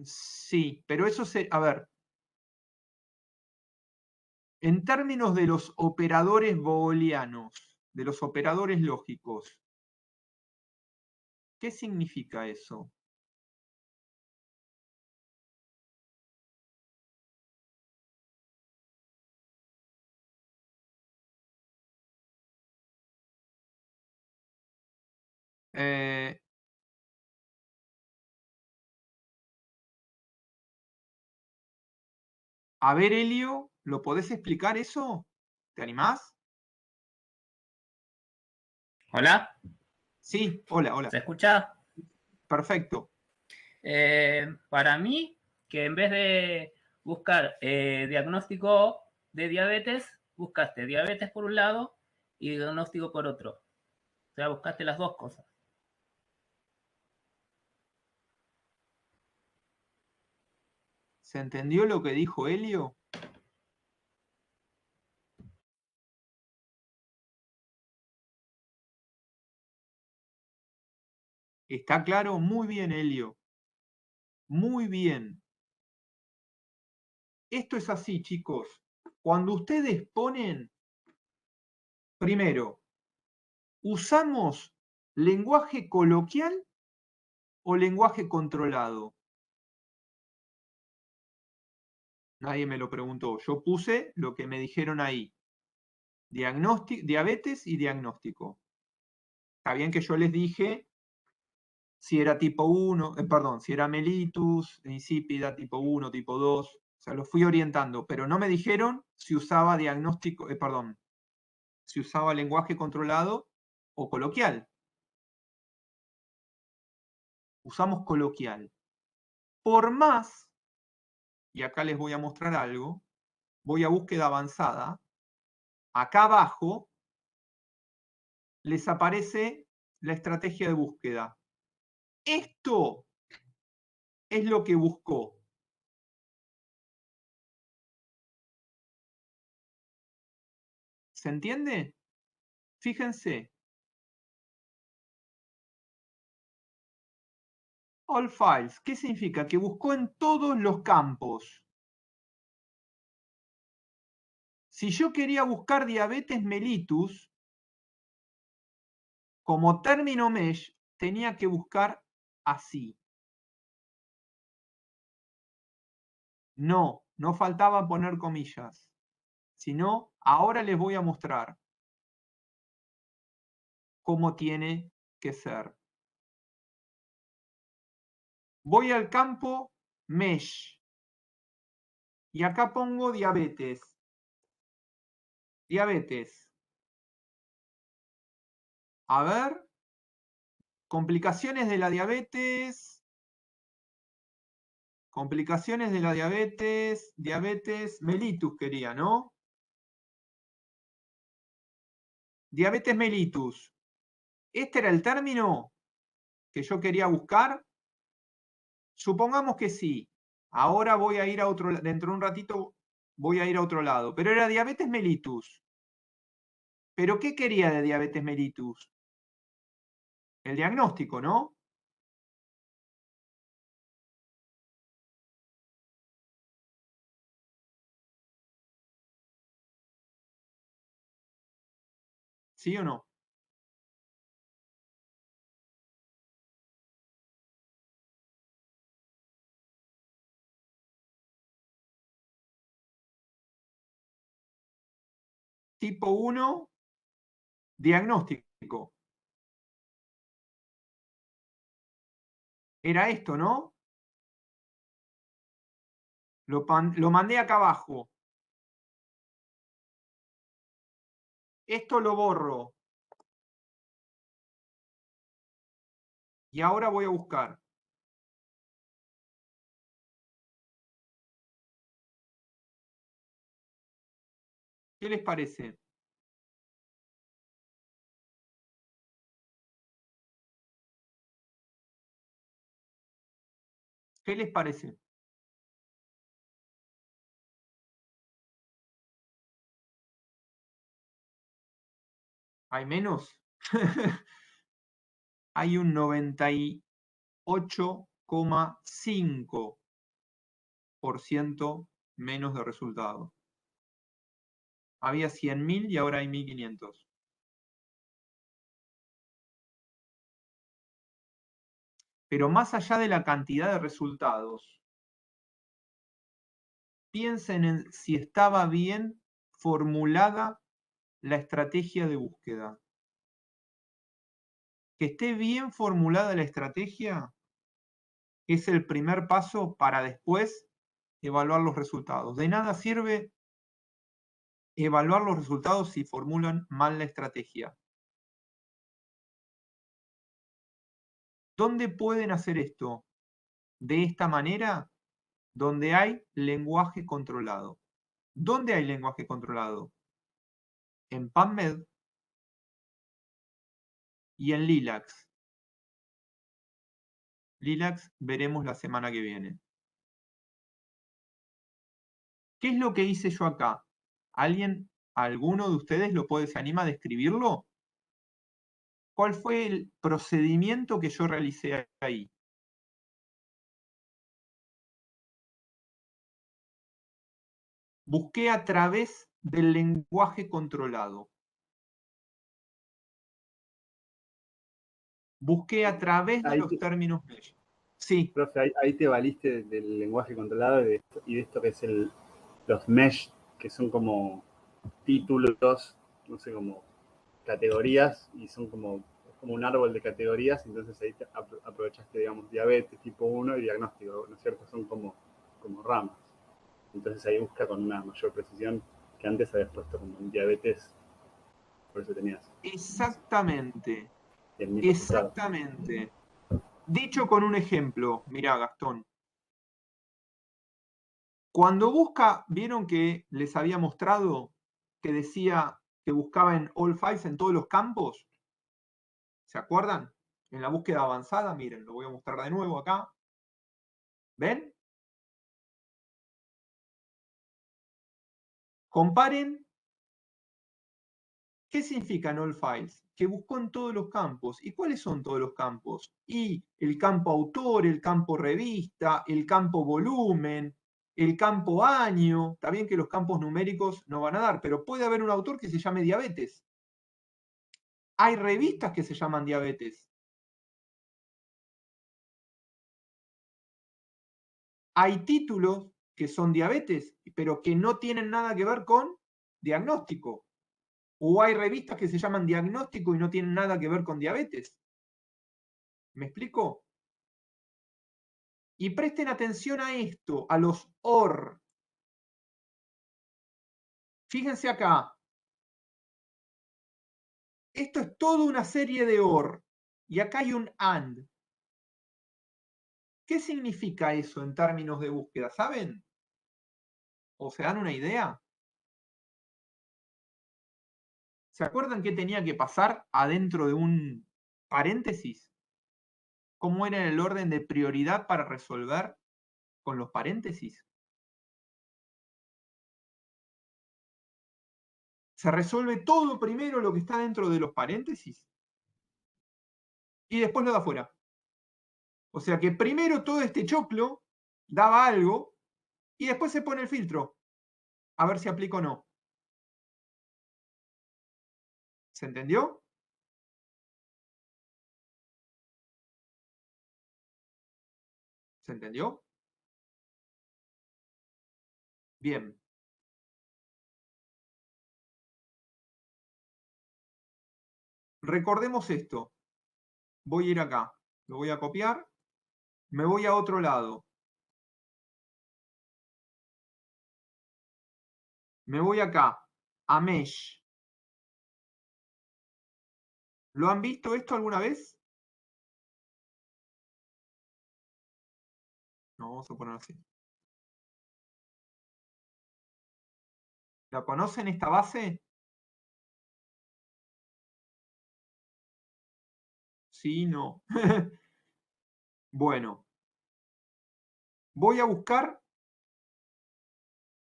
Speaker 1: Sí, pero eso se, a ver, en términos de los operadores booleanos, de los operadores lógicos, ¿qué significa eso? Eh, a ver, Elio, ¿lo podés explicar eso? ¿Te animás?
Speaker 3: Hola,
Speaker 1: Sí, hola, hola.
Speaker 3: ¿se escucha?
Speaker 1: Perfecto.
Speaker 3: Para mí, que en vez de buscar diagnóstico de diabetes, buscaste diabetes por un lado y diagnóstico por otro. O sea, buscaste las dos cosas.
Speaker 1: ¿Se entendió lo que dijo Elio? ¿Está claro? Muy bien, Elio. Muy bien. Esto es así, chicos. Cuando ustedes ponen, primero, ¿usamos lenguaje coloquial o lenguaje controlado? Nadie me lo preguntó. Yo puse lo que me dijeron ahí. Diabetes y diagnóstico. Está bien que yo les dije si era tipo 1, perdón, si era mellitus, insípida, tipo 1, tipo 2. O sea, lo fui orientando, pero no me dijeron si usaba diagnóstico, perdón, si usaba lenguaje controlado o coloquial. Usamos coloquial. Por más, y acá les voy a mostrar algo, voy a búsqueda avanzada, acá abajo les aparece la estrategia de búsqueda. Esto es lo que buscó. ¿Se entiende? Fíjense. All files, ¿qué significa? Que buscó en todos los campos. Si yo quería buscar diabetes mellitus, como término mesh, tenía que buscar así. No, no faltaba poner comillas. Sino, ahora les voy a mostrar cómo tiene que ser. Voy al campo mesh y acá pongo diabetes. Diabetes. A ver, complicaciones de la diabetes. Complicaciones de la diabetes. Diabetes mellitus quería, ¿no? Diabetes mellitus. ¿Este era el término que yo quería buscar? Supongamos que sí. Ahora voy a ir a otro, dentro de un ratito voy a ir a otro lado. Pero era diabetes mellitus. ¿Pero qué quería de diabetes mellitus? El diagnóstico, ¿no? ¿Sí o no? Tipo 1, diagnóstico. Era esto, ¿no? Lo mandé acá abajo. Esto lo borro. Y ahora voy a buscar. ¿Qué les parece? ¿Qué les parece? ¿Hay menos? Hay un 98,5% menos de resultado. Había 100.000 y ahora hay 1.500. Pero más allá de la cantidad de resultados, piensen en si estaba bien formulada la estrategia de búsqueda. Que esté bien formulada la estrategia es el primer paso para después evaluar los resultados. De nada sirve evaluar los resultados si formulan mal la estrategia. ¿Dónde pueden hacer esto? De esta manera, donde hay lenguaje controlado. ¿Dónde hay lenguaje controlado? En PubMed y en Lilacs. Lilacs veremos la semana que viene. ¿Qué es lo que hice yo acá? ¿Alguno de ustedes se anima a describirlo? ¿Cuál fue el procedimiento que yo realicé ahí? Busqué a través del lenguaje controlado. Busqué a través de los términos mesh. Sí.
Speaker 2: Profe, ahí te valiste del lenguaje controlado y de esto que es los mesh, que son como títulos, no sé, como categorías, y son como un árbol de categorías, entonces ahí aprovechaste, digamos, diabetes tipo 1 y diagnóstico, ¿no es cierto? Son como ramas. Entonces ahí busca con una mayor precisión que antes habías puesto como un diabetes, por eso tenías
Speaker 1: Exactamente.
Speaker 2: el mismo resultado.
Speaker 1: Exactamente. Dicho con un ejemplo, mirá, Gastón. Cuando busca, ¿vieron que les había mostrado que decía que buscaba en all files en todos los campos? ¿Se acuerdan? En la búsqueda avanzada, miren, lo voy a mostrar de nuevo acá. ¿Ven? Comparen. ¿Qué significa all files? Que buscó en todos los campos. ¿Y cuáles son todos los campos? Y el campo autor, el campo revista, el campo volumen, el campo año. Está bien que los campos numéricos no van a dar, pero puede haber un autor que se llame diabetes. Hay revistas que se llaman diabetes. Hay títulos que son diabetes, pero que no tienen nada que ver con diagnóstico. O hay revistas que se llaman diagnóstico y no tienen nada que ver con diabetes. ¿Me explico? Y presten atención a esto, a los OR. Fíjense acá. Esto es toda una serie de OR. Y acá hay un AND. ¿Qué significa eso en términos de búsqueda? ¿Saben? ¿O se dan una idea? ¿Se acuerdan qué tenía que pasar adentro de un paréntesis? ¿Cómo era el orden de prioridad para resolver con los paréntesis? Se resuelve todo primero lo que está dentro de los paréntesis y después lo de afuera. O sea que primero todo este choclo daba algo y después se pone el filtro. A ver si aplica o no. ¿Se entendió? ¿Se entendió? Bien. Recordemos esto. Voy a ir acá. Lo voy a copiar. Me voy a otro lado. Me voy acá. A Mesh. ¿Lo han visto esto alguna vez? No, vamos a poner así. ¿La conocen esta base? Sí, no. Bueno. Voy a buscar.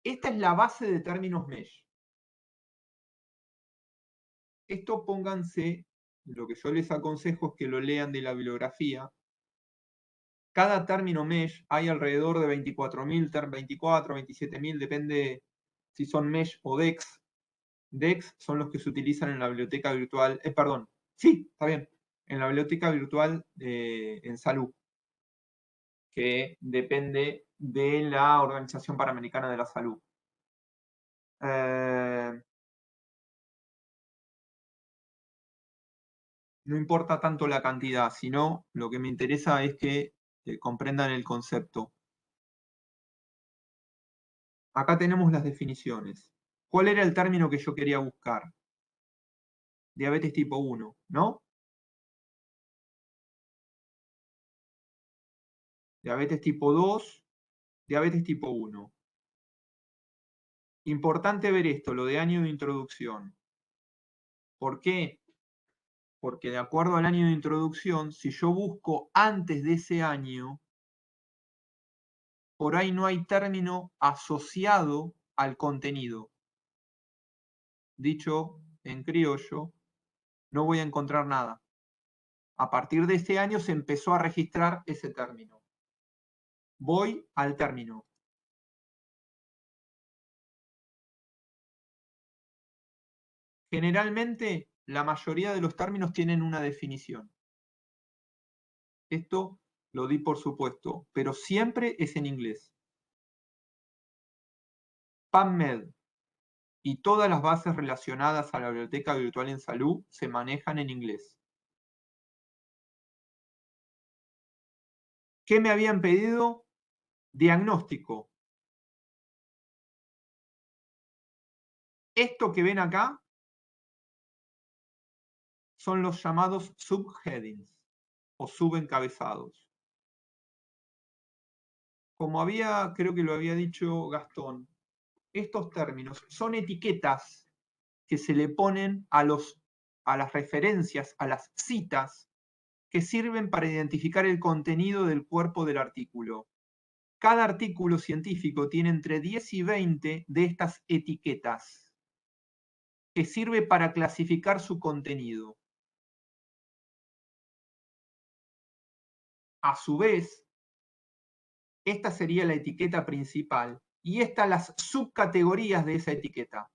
Speaker 1: Esta es la base de términos mesh. Esto pónganse, lo que yo les aconsejo es que lo lean de la bibliografía. Cada término mesh hay alrededor de 24.000, 24, 27.000, depende si son mesh o DEX. DEX son los que se utilizan en la biblioteca virtual, perdón, sí, está bien, en la biblioteca virtual en salud, que depende de la Organización Panamericana de la Salud. No importa tanto la cantidad, sino lo que me interesa es que comprendan el concepto. Acá tenemos las definiciones. ¿Cuál era el término que yo quería buscar? Diabetes tipo 1, ¿no? Diabetes tipo 2, diabetes tipo 1. Importante ver esto, lo de año de introducción. ¿Por qué? Porque de acuerdo al año de introducción, si yo busco antes de ese año, por ahí no hay término asociado al contenido. Dicho en criollo, no voy a encontrar nada. A partir de ese año se empezó a registrar ese término. Voy al término. Generalmente, la mayoría de los términos tienen una definición. Esto lo di por supuesto, pero siempre es en inglés. PubMed y todas las bases relacionadas a la biblioteca virtual en salud se manejan en inglés. ¿Qué me habían pedido? Diagnóstico. Esto que ven acá son los llamados subheadings o subencabezados. Como creo que lo había dicho Gastón, estos términos son etiquetas que se le ponen a las referencias, a las citas, que sirven para identificar el contenido del cuerpo del artículo. Cada artículo científico tiene entre 10 y 20 de estas etiquetas, que sirve para clasificar su contenido. A su vez, esta sería la etiqueta principal y estas las subcategorías de esa etiqueta.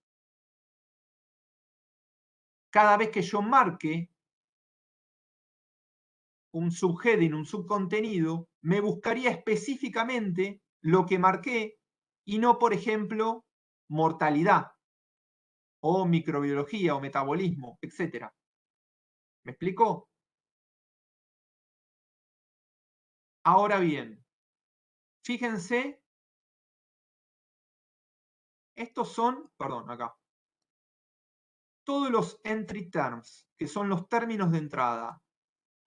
Speaker 1: Cada vez que yo marque un subheading, un subcontenido, me buscaría específicamente lo que marqué y no, por ejemplo, mortalidad o microbiología o metabolismo, etc. ¿Me explico? Ahora bien, fíjense, estos son, perdón, acá, todos los entry terms, que son los términos de entrada,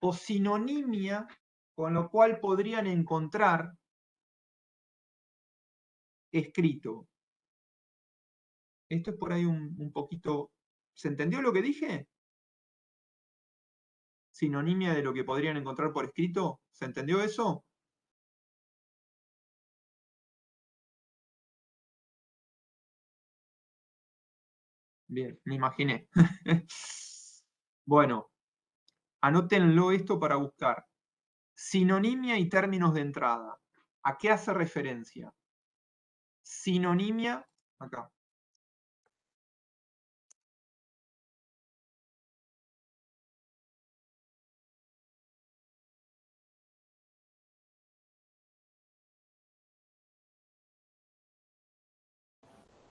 Speaker 1: o sinonimia, con lo cual podrían encontrar escrito. Esto es por ahí un poquito... ¿Se entendió lo que dije? Sinonimia de lo que podrían encontrar por escrito. ¿Se entendió eso? Bien, me imaginé. Bueno, anótenlo esto para buscar. Sinonimia y términos de entrada. ¿A qué hace referencia? Sinonimia, acá.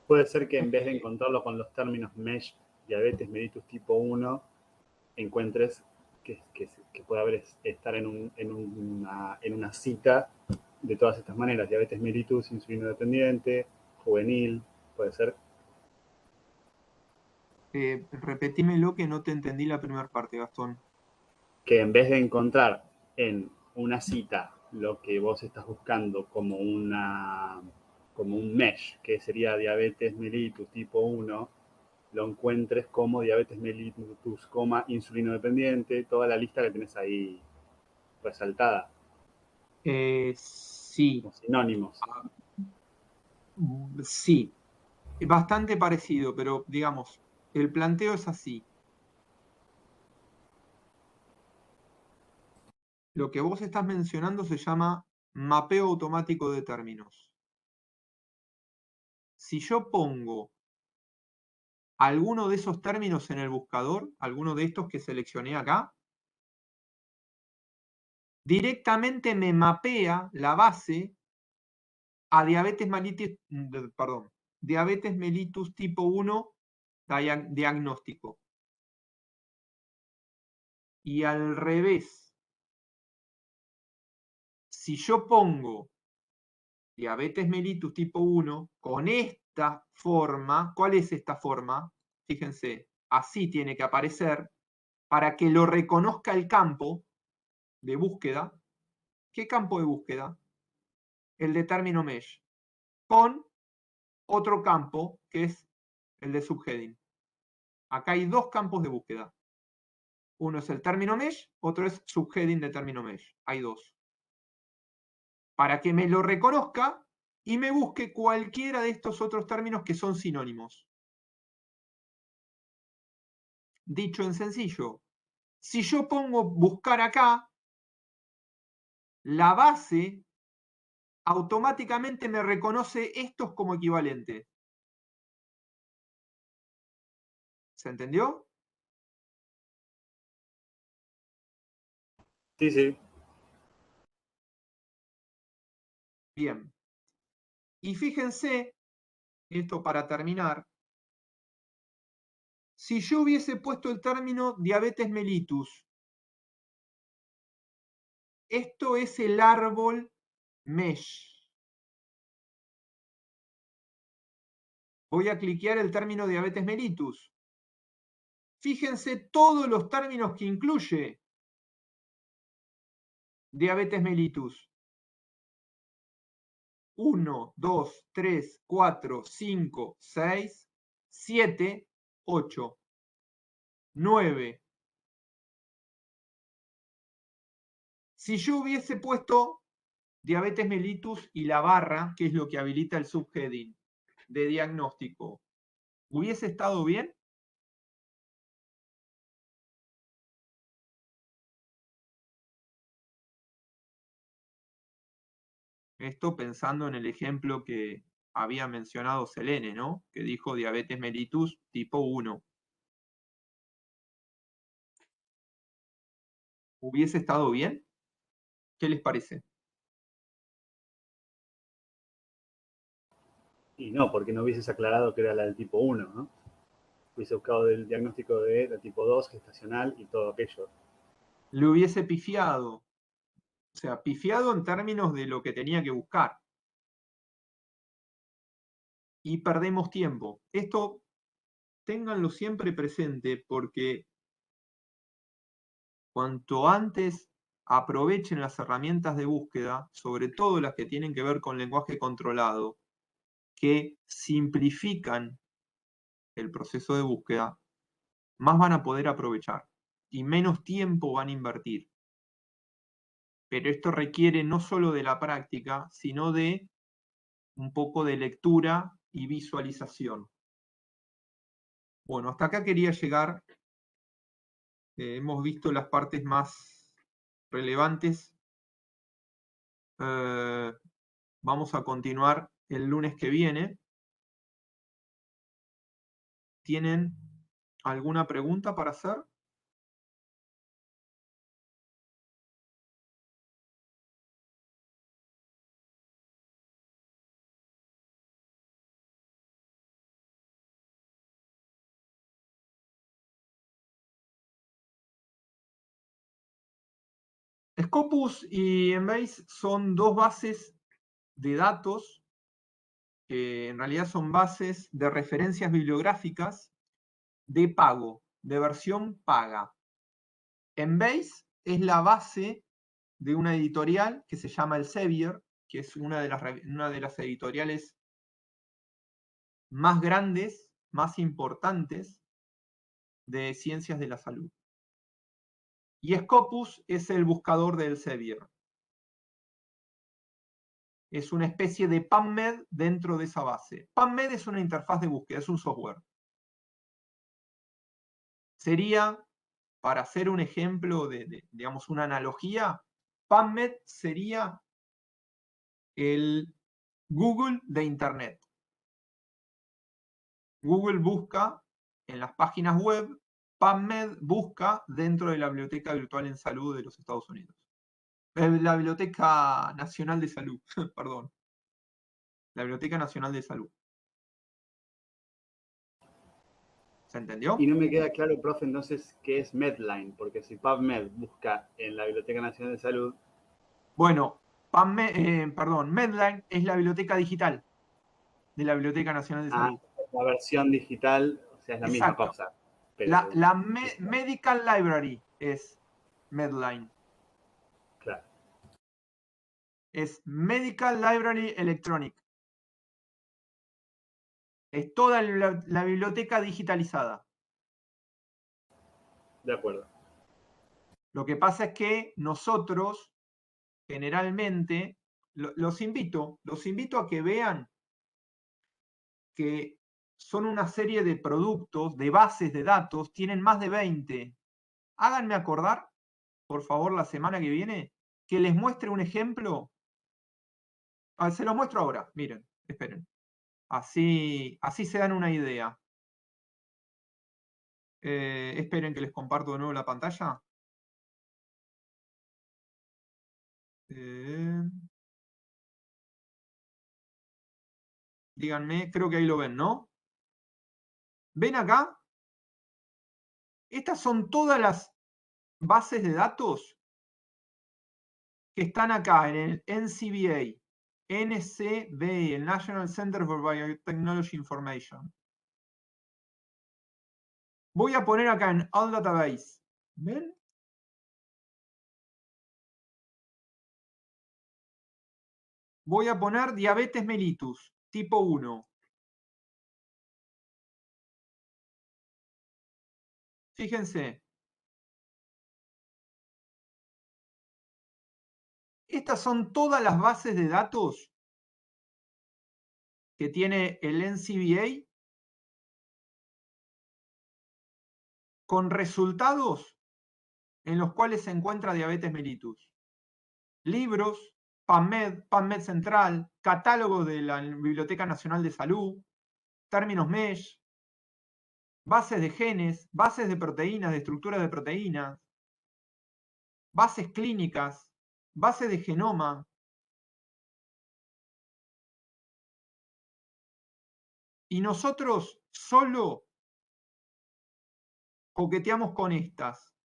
Speaker 2: Puede ser que en vez de encontrarlo con los términos MESH, diabetes mellitus tipo 1, encuentres que puede estar en una cita de todas estas maneras: diabetes mellitus, insulino dependiente, juvenil, puede ser.
Speaker 1: Repetímelo que no te entendí la primera parte, Gastón.
Speaker 2: Que en vez de encontrar en una cita lo que vos estás buscando como un MESH, que sería diabetes mellitus tipo 1, lo encuentres como diabetes mellitus, insulino dependiente, toda la lista que tenés ahí resaltada.
Speaker 1: Sí.
Speaker 2: Como sinónimos.
Speaker 1: Sí, bastante parecido, pero digamos, el planteo es así. Lo que vos estás mencionando se llama mapeo automático de términos. Si yo pongo alguno de esos términos en el buscador, alguno de estos que seleccioné acá, directamente me mapea la base a diabetes mellitus tipo 1 diagnóstico. Y al revés, si yo pongo diabetes mellitus tipo 1 con esta forma, ¿cuál es esta forma? Fíjense, así tiene que aparecer para que lo reconozca el campo de búsqueda. ¿Qué campo de búsqueda? El de término mesh, con otro campo que es el de subheading. Acá hay dos campos de búsqueda. Uno es el término mesh, otro es subheading de término mesh. Hay dos. Para que me lo reconozca y me busque cualquiera de estos otros términos que son sinónimos. Dicho en sencillo, si yo pongo buscar acá, la base automáticamente me reconoce estos como equivalente. ¿Se entendió?
Speaker 2: Sí, sí.
Speaker 1: Bien. Y fíjense, esto para terminar, si yo hubiese puesto el término diabetes mellitus, esto es el árbol mesh. Voy a cliquear el término diabetes mellitus. Fíjense todos los términos que incluye diabetes mellitus. 1, 2, 3, 4, 5, 6, 7, 8, 9. Si yo hubiese puesto diabetes mellitus y la barra, que es lo que habilita el subheading de diagnóstico, ¿hubiese estado bien? Esto pensando en el ejemplo que había mencionado Selene, ¿no? Que dijo diabetes mellitus tipo 1. ¿Hubiese estado bien? ¿Qué les parece?
Speaker 2: Y no, porque no hubieses aclarado que era la del tipo 1, ¿no? Hubiese buscado el diagnóstico de la tipo 2, gestacional y todo aquello.
Speaker 1: Le hubiese pifiado. O sea, pifiado en términos de lo que tenía que buscar. Y perdemos tiempo. Esto ténganlo siempre presente porque cuanto antes aprovechen las herramientas de búsqueda, sobre todo las que tienen que ver con lenguaje controlado, que simplifican el proceso de búsqueda, más van a poder aprovechar y menos tiempo van a invertir. Pero esto requiere no solo de la práctica, sino de un poco de lectura y visualización. Bueno, hasta acá quería llegar. Hemos visto las partes más relevantes. Vamos a continuar el lunes que viene. ¿Tienen alguna pregunta para hacer? Scopus y Embase son dos bases de datos que en realidad son bases de referencias bibliográficas de pago, de versión paga. Embase es la base de una editorial que se llama Elsevier, que es una de las editoriales más grandes, más importantes de ciencias de la salud. Y Scopus es el buscador de Elsevier. Es una especie de PubMed dentro de esa base. PubMed es una interfaz de búsqueda, es un software. Sería, para hacer un ejemplo digamos, una analogía, PubMed sería el Google de Internet. Google busca en las páginas web, PubMed busca dentro de la Biblioteca Virtual en Salud de los Estados Unidos. La Biblioteca Nacional de Salud, perdón. La Biblioteca Nacional de Salud. ¿Se entendió?
Speaker 2: Y no me queda claro, profe, entonces, qué es Medline, porque si PubMed busca en la Biblioteca Nacional de Salud.
Speaker 1: Bueno, Medline es la biblioteca digital de la Biblioteca Nacional de Salud.
Speaker 2: La versión digital, o sea, es la misma
Speaker 1: Exacto.
Speaker 2: cosa. Pero,
Speaker 1: Medical Library es Medline.
Speaker 2: claro.
Speaker 1: Es Medical Library Electronic. Es toda la biblioteca digitalizada.
Speaker 2: De acuerdo.
Speaker 1: Lo que pasa es que nosotros, generalmente, los invito a que vean que son una serie de productos, de bases de datos, tienen más de 20. Háganme acordar, por favor, la semana que viene, que les muestre un ejemplo. Se lo muestro ahora, miren, esperen. Así se dan una idea. Esperen que les comparto de nuevo la pantalla. Díganme, creo que ahí lo ven, ¿no? ¿Ven acá? Estas son todas las bases de datos que están acá en el NCBA, el National Center for Biotechnology Information. Voy a poner acá en All Database. ¿Ven? Voy a poner diabetes mellitus, tipo 1. Fíjense. Estas son todas las bases de datos que tiene el NCBA con resultados en los cuales se encuentra diabetes mellitus. Libros, PubMed Central, catálogo de la Biblioteca Nacional de Salud, términos MESH, bases de genes, bases de proteínas, de estructuras de proteínas, bases clínicas, bases de genoma. Y nosotros solo coqueteamos con estas.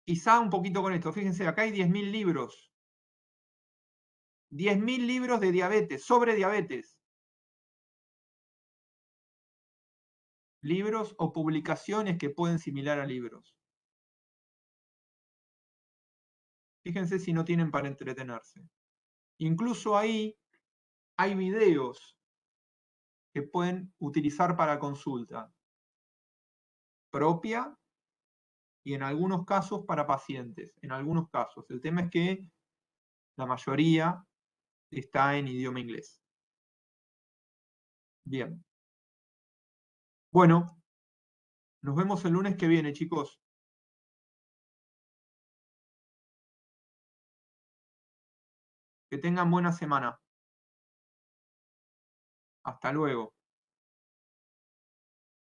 Speaker 1: Quizá un poquito con esto. Fíjense, acá hay 10.000 libros. 10.000 libros de diabetes, sobre diabetes. Libros o publicaciones que pueden similar a libros. Fíjense si no tienen para entretenerse. Incluso ahí hay videos que pueden utilizar para consulta propia y en algunos casos para pacientes. En algunos casos. El tema es que la mayoría está en idioma inglés. Bien. Bueno, nos vemos el lunes que viene, chicos. Que tengan buena semana. Hasta luego.